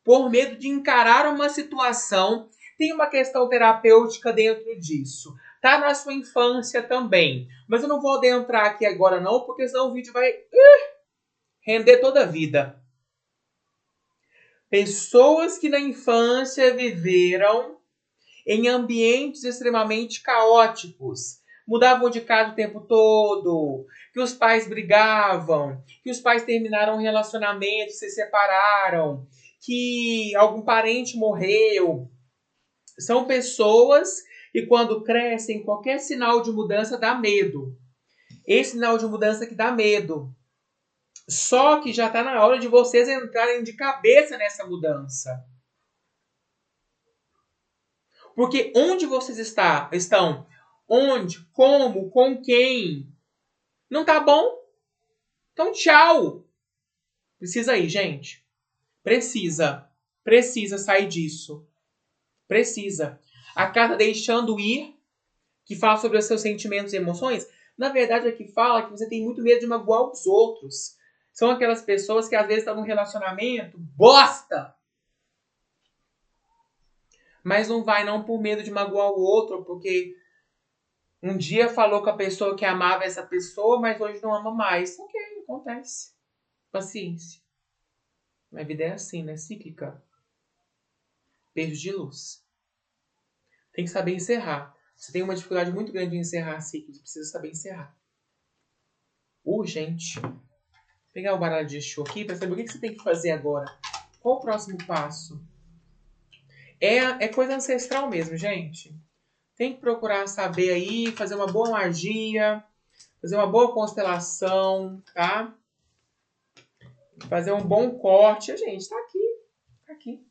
por medo de encarar uma situação, tem uma questão terapêutica dentro disso. Tá na sua infância também. Mas eu não vou adentrar aqui agora não, porque senão o vídeo vai render toda a vida. Pessoas que na infância viveram em ambientes extremamente caóticos. Mudavam de casa o tempo todo, que os pais brigavam, que os pais terminaram um relacionamento, se separaram, que algum parente morreu. São pessoas que quando crescem, qualquer sinal de mudança dá medo. Esse sinal de mudança que dá medo. Só que já está na hora de vocês entrarem de cabeça nessa mudança. Porque onde vocês estão? Onde? Como? Com quem? Não tá bom? Então tchau. Precisa ir, gente. Precisa. Precisa sair disso. Precisa. A carta Deixando Ir, que fala sobre os seus sentimentos e emoções, na verdade é que fala que você tem muito medo de magoar os outros. São aquelas pessoas que às vezes estão num relacionamento bosta, mas não vai não por medo de magoar o outro, porque um dia falou com a pessoa que amava essa pessoa, mas hoje não ama mais. Ok, acontece. Paciência. A vida é assim, né? Cíclica. Beijo de luz. Tem que saber encerrar. Você tem uma dificuldade muito grande em encerrar ciclos, precisa saber encerrar. Urgente. Vou pegar o baralho de Exu aqui para saber o que você tem que fazer agora. Qual o próximo passo? É coisa ancestral mesmo, gente. Tem que procurar saber aí, fazer uma boa magia, fazer uma boa constelação, tá? Fazer um bom corte. A gente tá aqui. Tá aqui.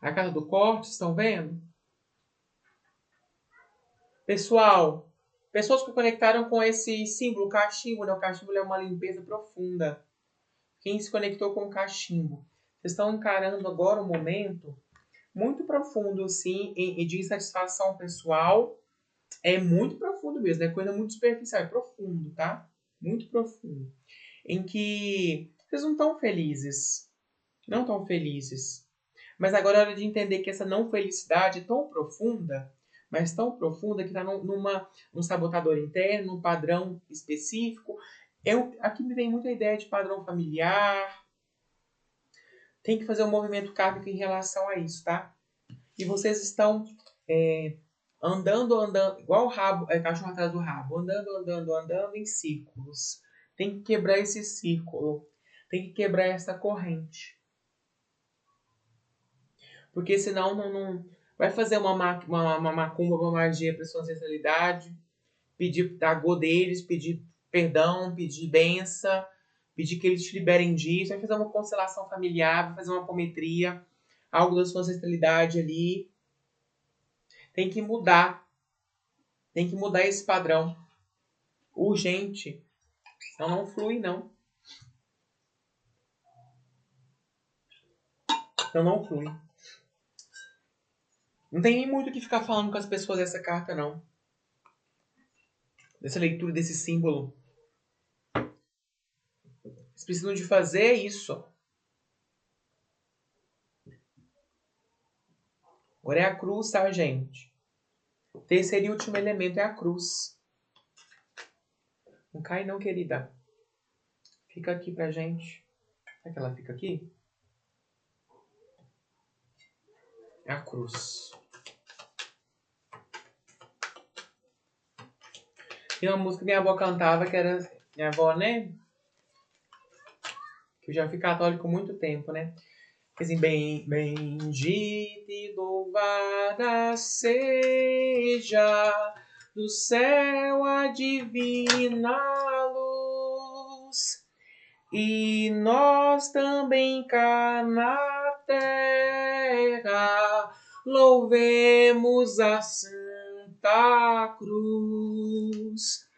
A carta do corte, estão vendo? Pessoal, pessoas que conectaram com esse símbolo, cachimbo, né? O cachimbo é uma limpeza profunda. Quem se conectou com o cachimbo? Vocês estão encarando agora um momento muito profundo, sim, de insatisfação pessoal. É muito profundo mesmo, é coisa muito superficial, é profundo, tá? Muito profundo. Em que vocês não estão felizes. Não estão felizes. Mas agora é hora de entender que essa não felicidade é tão profunda, mas tão profunda, que está num sabotador interno, num padrão específico. Aqui me vem muita ideia de padrão familiar. Tem que fazer um movimento kármico em relação a isso, tá? E vocês estão andando, igual o rabo, cachorro atrás do rabo, andando em círculos. Tem que quebrar esse círculo. Tem que quebrar essa corrente. Porque senão não vai fazer uma macumba, uma magia para sua ancestralidade, pedir agô deles, pedir perdão, pedir benção, pedir que eles te liberem disso, vai fazer uma constelação familiar, vai fazer uma apometria, algo da sua ancestralidade ali. Tem que mudar. Tem que mudar esse padrão. Urgente. Senão não flui, não. Então não flui. Não tem nem muito o que ficar falando com as pessoas dessa carta, não. Dessa leitura, desse símbolo. Vocês precisam de fazer isso. Agora é a cruz, tá, gente? O terceiro e último elemento é a cruz. Não cai não, querida. Fica aqui pra gente. Será que ela fica aqui? É a cruz. Tem uma música que minha avó cantava, que era... Minha avó, né? Que eu já fui católico há muito tempo, né? Assim, bendita e louvada seja do céu a divina luz, e nós também cá na terra, louvemos a Santa Cruz.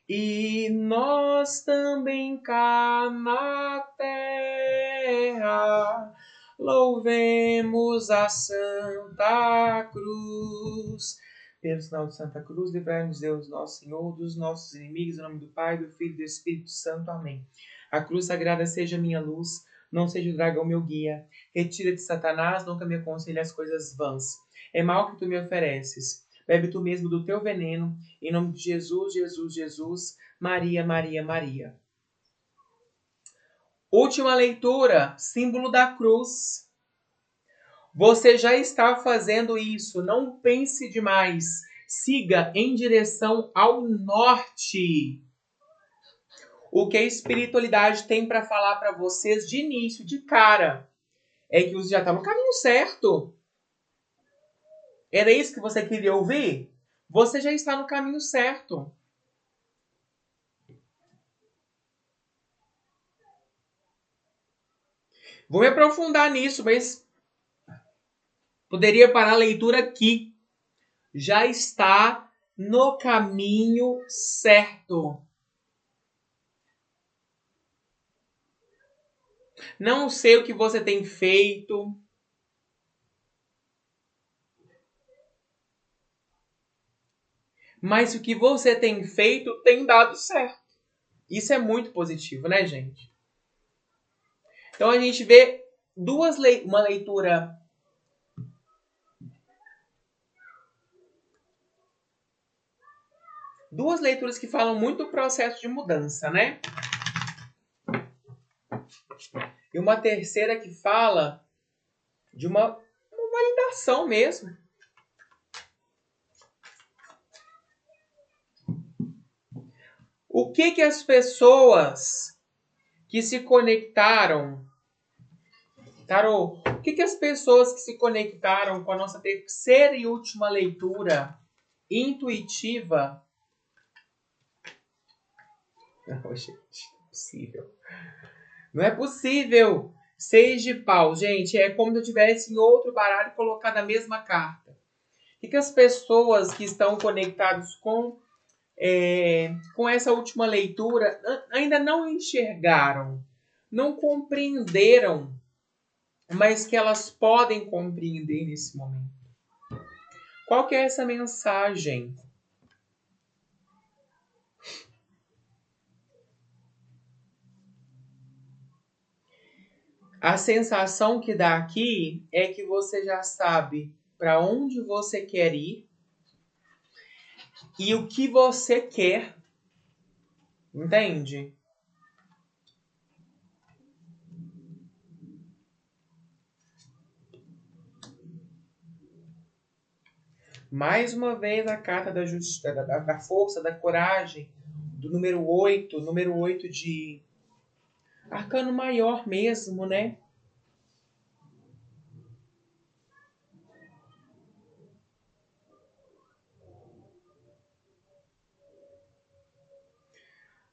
E nós também cá na terra, louvemos a Santa Cruz. Pelo sinal de Santa Cruz, livrai-nos Deus, nosso Senhor, dos nossos inimigos, em nome do Pai, do Filho e do Espírito Santo. Amém. A cruz sagrada seja minha luz, não seja o dragão meu guia. Retira-te, Satanás, nunca me aconselhe as coisas vãs. É mal que tu me ofereces. Bebe tu mesmo do teu veneno, em nome de Jesus, Jesus, Jesus, Maria, Maria, Maria. Última leitura, símbolo da cruz. Você já está fazendo isso, não pense demais. Siga em direção ao norte. O que a espiritualidade tem para falar para vocês de início, de cara, é que você já está no caminho certo. Era isso que você queria ouvir? Você já está no caminho certo. Vou me aprofundar nisso, mas poderia parar a leitura aqui. Já está no caminho certo. Não sei o que você tem feito. Mas o que você tem feito tem dado certo. Isso é muito positivo, né, gente? Então a gente vê uma leitura. Duas leituras que falam muito do processo de mudança, né? E uma terceira que fala de uma validação mesmo. O que as pessoas que se conectaram... Tarô, o que as pessoas que se conectaram com a nossa terceira e última leitura intuitiva... Não, gente, não é possível. Não é possível. 6 de pau, gente, é como se eu tivesse em outro baralho colocado a mesma carta. O que as pessoas que estão conectadas com essa última leitura ainda não enxergaram, não compreenderam, mas que elas podem compreender nesse momento? Qual que é essa mensagem? A sensação que dá aqui é que você já sabe para onde você quer ir e o que você quer. Entende? Mais uma vez a carta da justiça, da força, da coragem, do número 8 de arcano maior mesmo, né?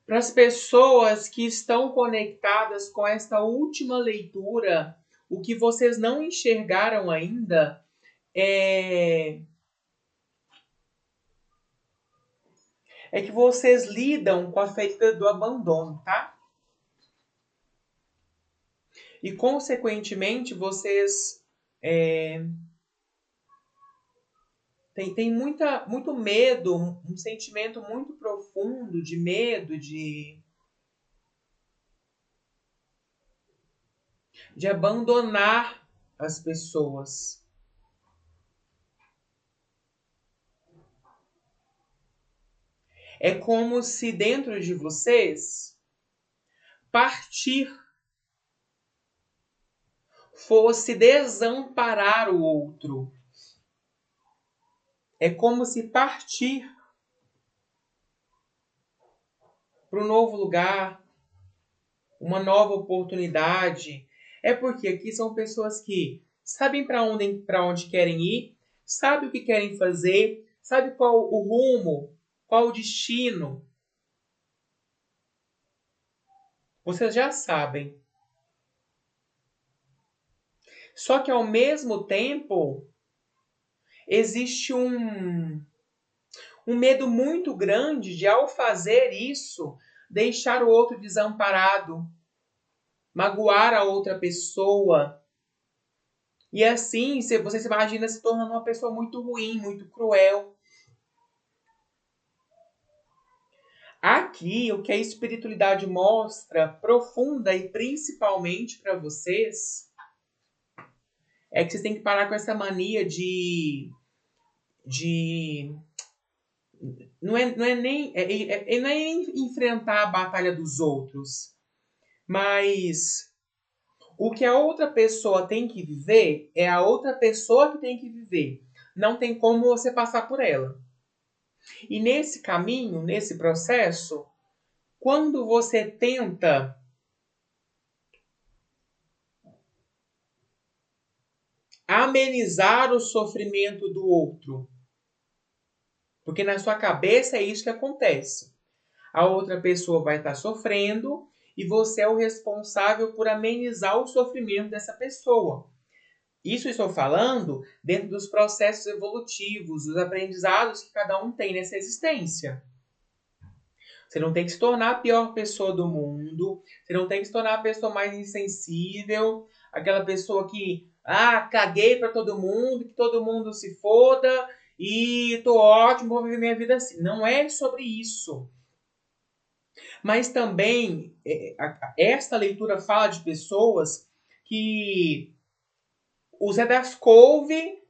Para as pessoas que estão conectadas com esta última leitura, o que vocês não enxergaram ainda é que vocês lidam com a ferida do abandono, tá? E, consequentemente, vocês têm muito medo, um sentimento muito profundo de medo, de abandonar as pessoas. É como se dentro de vocês partir fosse desamparar o outro. É como se partir para um novo lugar, uma nova oportunidade. É porque aqui são pessoas que sabem para onde querem ir, sabem o que querem fazer, sabem qual o rumo, qual o destino. Vocês já sabem. Só que, ao mesmo tempo, existe um medo muito grande de, ao fazer isso, deixar o outro desamparado, magoar a outra pessoa. E assim, você se imagina se tornando uma pessoa muito ruim, muito cruel. Aqui, o que a espiritualidade mostra profunda e principalmente para vocês é que vocês têm que parar com essa mania de não é nem enfrentar a batalha dos outros, mas o que a outra pessoa tem que viver é a outra pessoa que tem que viver. Não tem como você passar por ela. E nesse caminho, nesse processo, quando você tenta amenizar o sofrimento do outro, porque na sua cabeça é isso que acontece. A outra pessoa vai estar sofrendo e você é o responsável por amenizar o sofrimento dessa pessoa. Isso eu estou falando dentro dos processos evolutivos, dos aprendizados que cada um tem nessa existência. Você não tem que se tornar a pior pessoa do mundo, você não tem que se tornar a pessoa mais insensível, aquela pessoa que, caguei pra todo mundo, que todo mundo se foda e tô ótimo, vou viver minha vida assim. Não é sobre isso. Mas também, esta leitura fala de pessoas que o Zé das Couve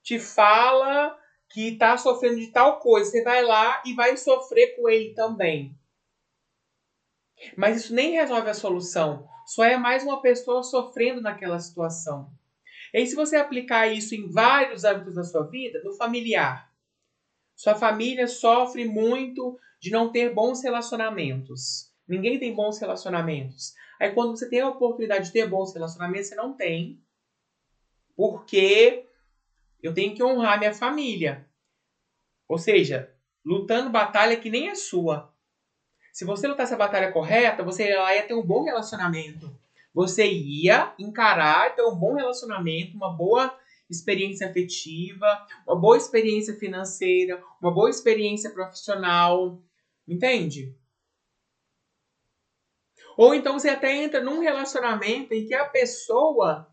te fala que tá sofrendo de tal coisa. Você vai lá e vai sofrer com ele também. Mas isso nem resolve a solução. Só é mais uma pessoa sofrendo naquela situação. E aí, se você aplicar isso em vários âmbitos da sua vida, no familiar, sua família sofre muito de não ter bons relacionamentos. Ninguém tem bons relacionamentos. Aí, quando você tem a oportunidade de ter bons relacionamentos, você não tem. Porque eu tenho que honrar minha família. Ou seja, lutando batalha que nem é sua. Se você lutasse a batalha correta, você ia ter um bom relacionamento. Você ia encarar, ter um bom relacionamento, uma boa experiência afetiva, uma boa experiência financeira, uma boa experiência profissional. Entende? Ou então você até entra num relacionamento em que a pessoa,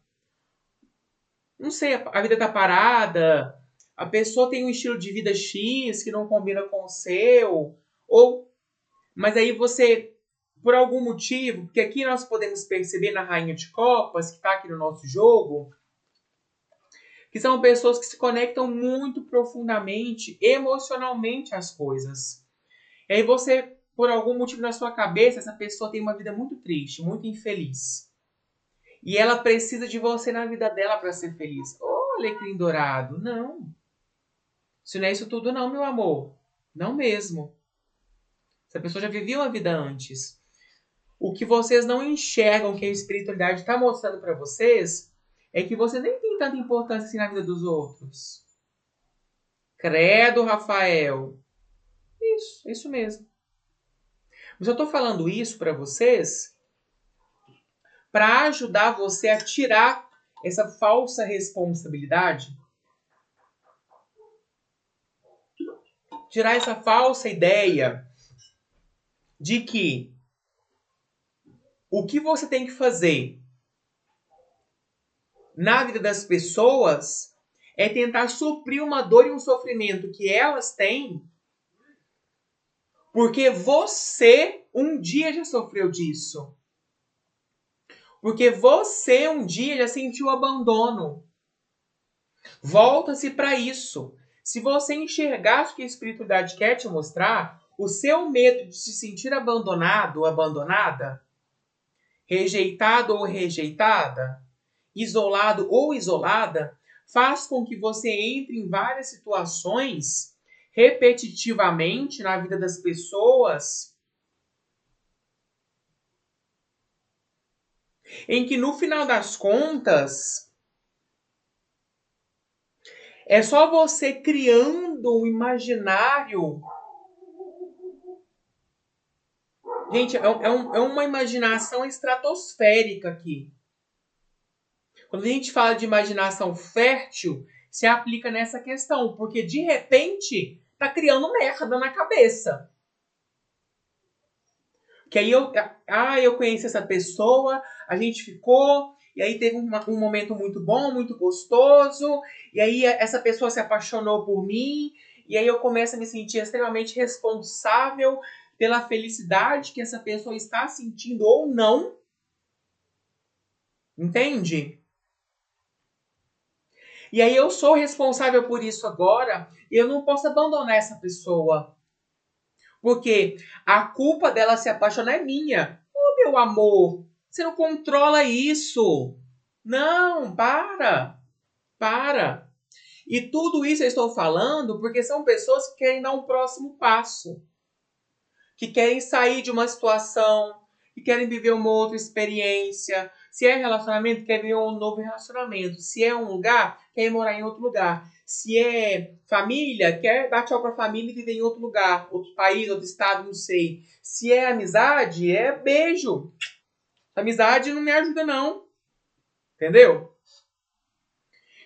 não sei, a vida tá parada, a pessoa tem um estilo de vida X que não combina com o seu, ou mas aí você, por algum motivo, porque aqui nós podemos perceber na Rainha de Copas, que está aqui no nosso jogo, que são pessoas que se conectam muito profundamente, emocionalmente às coisas. E aí você, por algum motivo na sua cabeça, essa pessoa tem uma vida muito triste, muito infeliz. E ela precisa de você na vida dela para ser feliz. Ô, alecrim dourado, não. Isso não é isso tudo não, meu amor. Não mesmo. Essa pessoa já vivia uma vida antes. O que vocês não enxergam que a espiritualidade está mostrando para vocês é que você nem tem tanta importância assim na vida dos outros. Credo, Rafael. Isso mesmo. Mas eu estou falando isso para vocês para ajudar você a tirar essa falsa responsabilidade, tirar essa falsa ideia de que o que você tem que fazer na vida das pessoas é tentar suprir uma dor e um sofrimento que elas têm, porque você um dia já sofreu disso. Porque você um dia já sentiu abandono. Volta-se para isso. Se você enxergar o que a espiritualidade quer te mostrar, o seu medo de se sentir abandonado ou abandonada, rejeitado ou rejeitada, isolado ou isolada, faz com que você entre em várias situações repetitivamente na vida das pessoas, em que no final das contas é só você criando um imaginário. Gente, é uma imaginação estratosférica aqui. Quando a gente fala de imaginação fértil, se aplica nessa questão, porque de repente tá criando merda na cabeça. Que aí eu conheci essa pessoa, a gente ficou, e aí teve um momento muito bom, muito gostoso, e aí essa pessoa se apaixonou por mim, e aí eu começo a me sentir extremamente responsável pela felicidade que essa pessoa está sentindo ou não. Entende? E aí eu sou responsável por isso agora, e eu não posso abandonar essa pessoa. Porque a culpa dela se apaixonar é minha. Ô, meu amor, você não controla isso. Não, para. Para. E tudo isso eu estou falando porque são pessoas que querem dar um próximo passo. Que querem sair de uma situação, que querem viver uma outra experiência. Se é relacionamento, quer viver um novo relacionamento. Se é um lugar, quer ir morar em outro lugar. Se é família, quer dar tchau pra família e viver em outro lugar, outro país, outro estado, não sei. Se é amizade, é beijo. Amizade não me ajuda, não. Entendeu?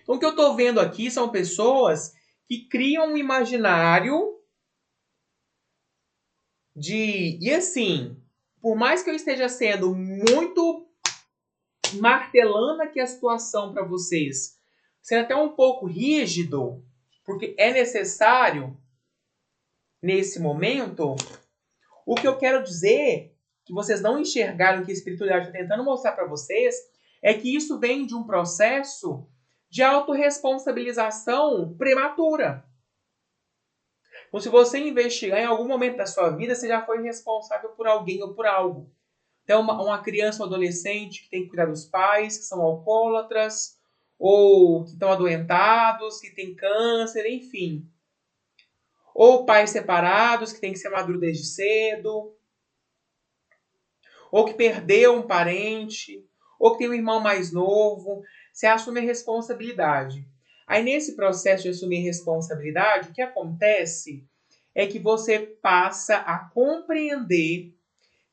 Então, o que eu tô vendo aqui são pessoas que criam um imaginário E assim, por mais que eu esteja sendo muito martelando aqui a situação para vocês, sendo até um pouco rígido, porque é necessário nesse momento, o que eu quero dizer, que vocês não enxergaram, que a espiritualidade está tentando mostrar para vocês, é que isso vem de um processo de autorresponsabilização prematura. Então, se você investigar em algum momento da sua vida, você já foi responsável por alguém ou por algo. Então, uma criança ou adolescente que tem que cuidar dos pais, que são alcoólatras, ou que estão adoentados, que têm câncer, enfim. Ou pais separados, que tem que ser maduro desde cedo. Ou que perdeu um parente. Ou que tem um irmão mais novo. Você assume a responsabilidade. Aí, nesse processo de assumir responsabilidade, o que acontece é que você passa a compreender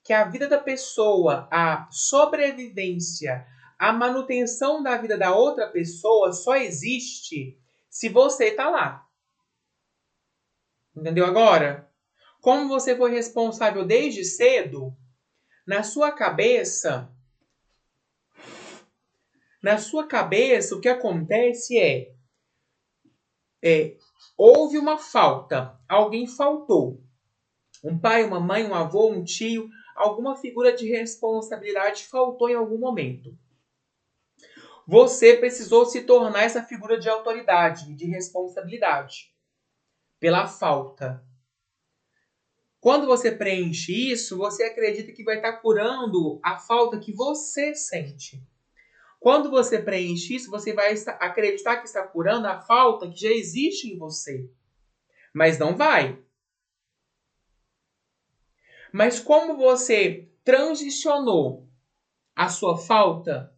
que a vida da pessoa, a sobrevivência, a manutenção da vida da outra pessoa só existe se você está lá. Entendeu agora? Como você foi responsável desde cedo, na sua cabeça, o que acontece houve uma falta, alguém faltou. Um pai, uma mãe, um avô, um tio, alguma figura de responsabilidade faltou em algum momento. Você precisou se tornar essa figura de autoridade, de responsabilidade, pela falta. Quando você preenche isso, você acredita que vai estar curando a falta que você sente. Quando você preenche isso, você vai acreditar que está curando a falta que já existe em você. Mas não vai. Mas como você transicionou a sua falta,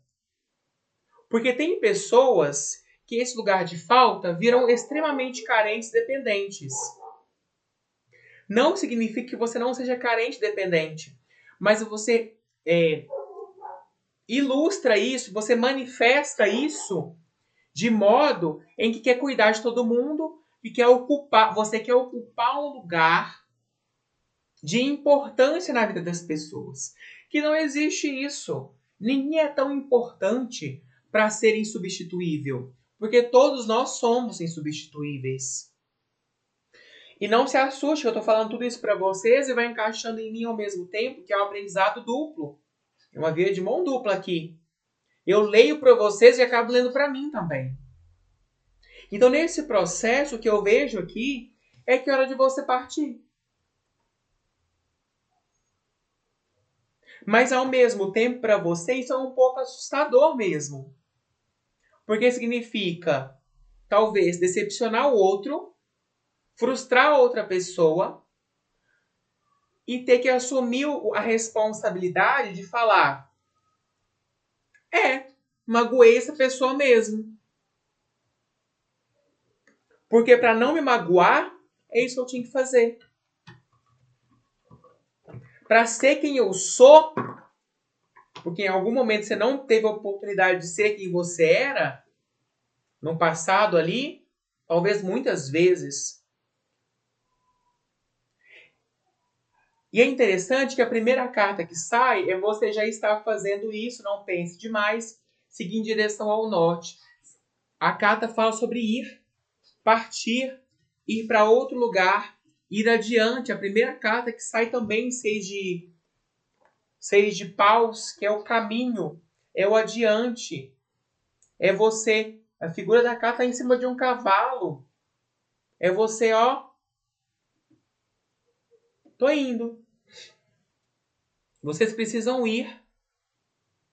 porque tem pessoas que esse lugar de falta viram extremamente carentes e dependentes. Não significa que você não seja carente e dependente, mas você ilustra isso, você manifesta isso de modo em que quer cuidar de todo mundo e você quer ocupar um lugar de importância na vida das pessoas. Que não existe isso. Ninguém é tão importante para ser insubstituível, porque todos nós somos insubstituíveis. E não se assuste, eu estou falando tudo isso para vocês e vai encaixando em mim ao mesmo tempo, que é um aprendizado duplo. É uma via de mão dupla aqui. Eu leio para vocês e acabo lendo para mim também. Então, nesse processo, o que eu vejo aqui é que é hora de você partir. Mas, ao mesmo tempo, para você, isso é um pouco assustador mesmo. Porque significa, talvez, decepcionar o outro, frustrar a outra pessoa e ter que assumir a responsabilidade de falar: magoei essa pessoa mesmo. Porque para não me magoar, é isso que eu tinha que fazer. Para ser quem eu sou, porque em algum momento você não teve a oportunidade de ser quem você era, no passado ali, talvez muitas vezes. E é interessante que a primeira carta que sai é você já está fazendo isso, não pense demais, seguir em direção ao norte. A carta fala sobre ir, partir, ir para outro lugar, ir adiante. A primeira carta que sai também, seis de paus, que é o caminho, é o adiante. É você, a figura da carta em cima de um cavalo. É você, ó, tô indo. Vocês precisam ir.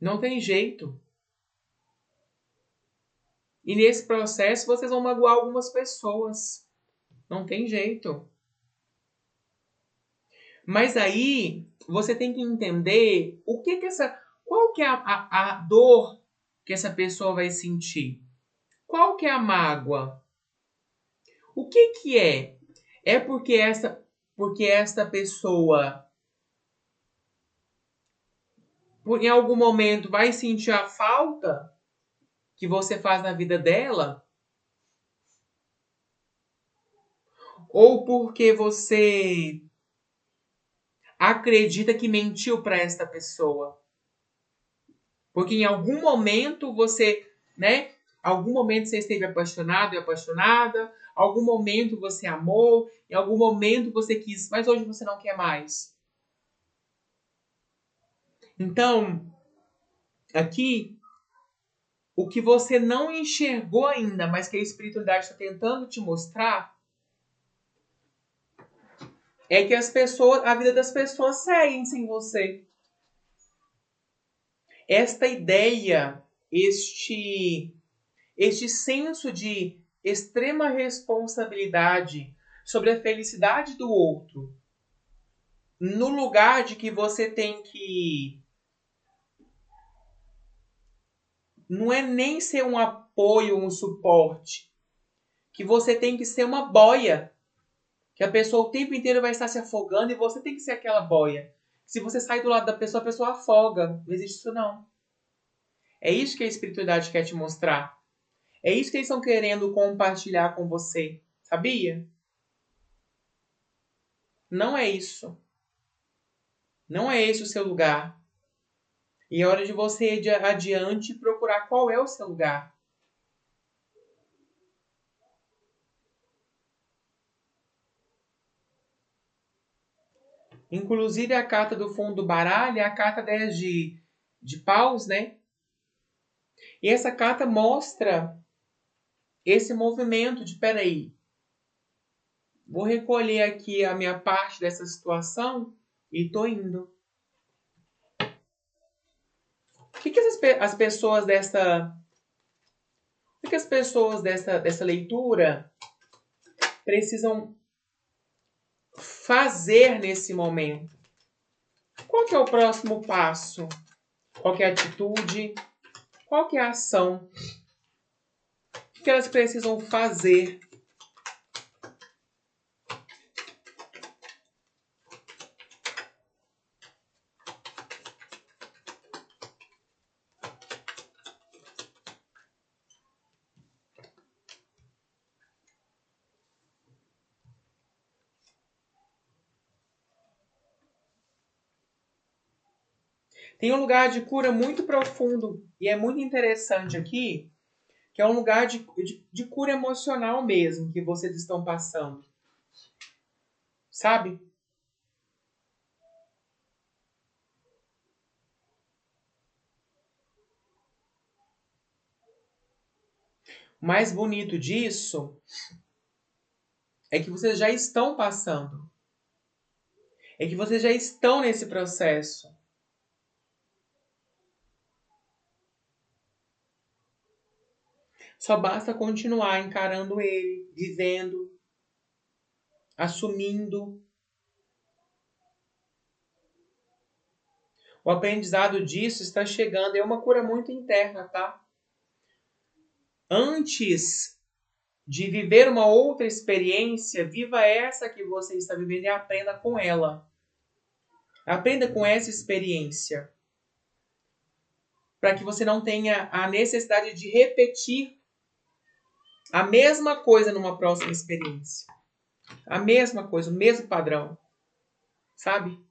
Não tem jeito. E nesse processo vocês vão magoar algumas pessoas. Não tem jeito. Mas aí você tem que entender qual que é a dor que essa pessoa vai sentir. Qual que é a mágoa? O que que é? É porque esta pessoa em algum momento vai sentir a falta que você faz na vida dela? Ou porque você acredita que mentiu para esta pessoa? Porque em algum momento você, né? Algum momento você esteve apaixonado e apaixonada, algum momento você amou, em algum momento você quis, mas hoje você não quer mais. Então, aqui, o que você não enxergou ainda, mas que a espiritualidade está tentando te mostrar, é que a vida das pessoas seguem sem você. Esta ideia, este senso de extrema responsabilidade sobre a felicidade do outro, no lugar de que você tem que não é nem ser um apoio, um suporte, que você tem que ser uma boia, que a pessoa o tempo inteiro vai estar se afogando e você tem que ser aquela boia. Se você sai do lado da pessoa, a pessoa afoga. Não existe isso não. É isso que a espiritualidade quer te mostrar. É isso que eles estão querendo compartilhar com você. Sabia? Não é isso. Não é esse o seu lugar. E é hora de você ir adiante e procurar qual é o seu lugar. Inclusive a carta do fundo do baralho é a carta 10 de paus, né? E essa carta mostra esse movimento de, peraí, vou recolher aqui a minha parte dessa situação e tô indo. O que as pessoas dessa leitura precisam fazer nesse momento? Qual que é o próximo passo? Qual que é a atitude? Qual que é a ação? O que elas precisam fazer? Tem um lugar de cura muito profundo e é muito interessante aqui, que é um lugar de cura emocional mesmo que vocês estão passando. Sabe? O mais bonito disso é que vocês já estão passando. É que vocês já estão nesse processo. Só basta continuar encarando ele, vivendo, assumindo. O aprendizado disso está chegando. É uma cura muito interna, tá? Antes de viver uma outra experiência, viva essa que você está vivendo e aprenda com ela. Aprenda com essa experiência. para que você não tenha a necessidade de repetir a mesma coisa numa próxima experiência. A mesma coisa, o mesmo padrão. Sabe?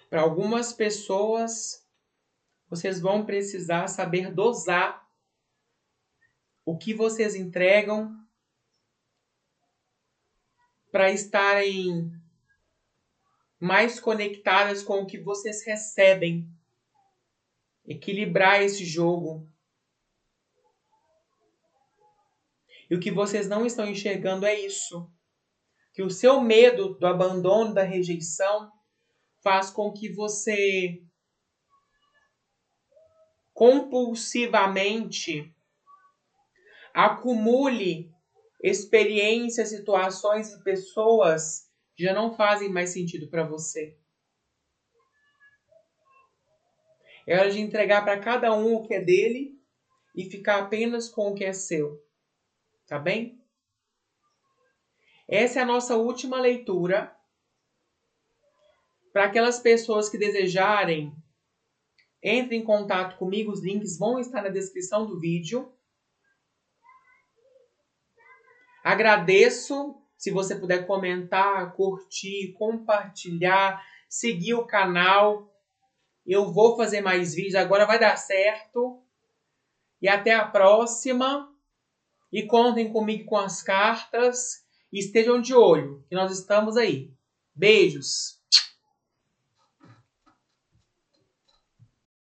Para algumas pessoas, vocês vão precisar saber dosar o que vocês entregam para estarem mais conectadas com o que vocês recebem. Equilibrar esse jogo. E o que vocês não estão enxergando é isso. Que o seu medo do abandono, da rejeição, faz com que você compulsivamente acumule experiências, situações e pessoas que já não fazem mais sentido para você. É hora de entregar para cada um o que é dele e ficar apenas com o que é seu. Tá bem? Essa é a nossa última leitura. Para aquelas pessoas que desejarem, entre em contato comigo. Os links vão estar na descrição do vídeo. Agradeço se você puder comentar, curtir, compartilhar, seguir o canal. Eu vou fazer mais vídeos, agora vai dar certo. E até a próxima. E contem comigo com as cartas. E estejam de olho, que nós estamos aí. Beijos!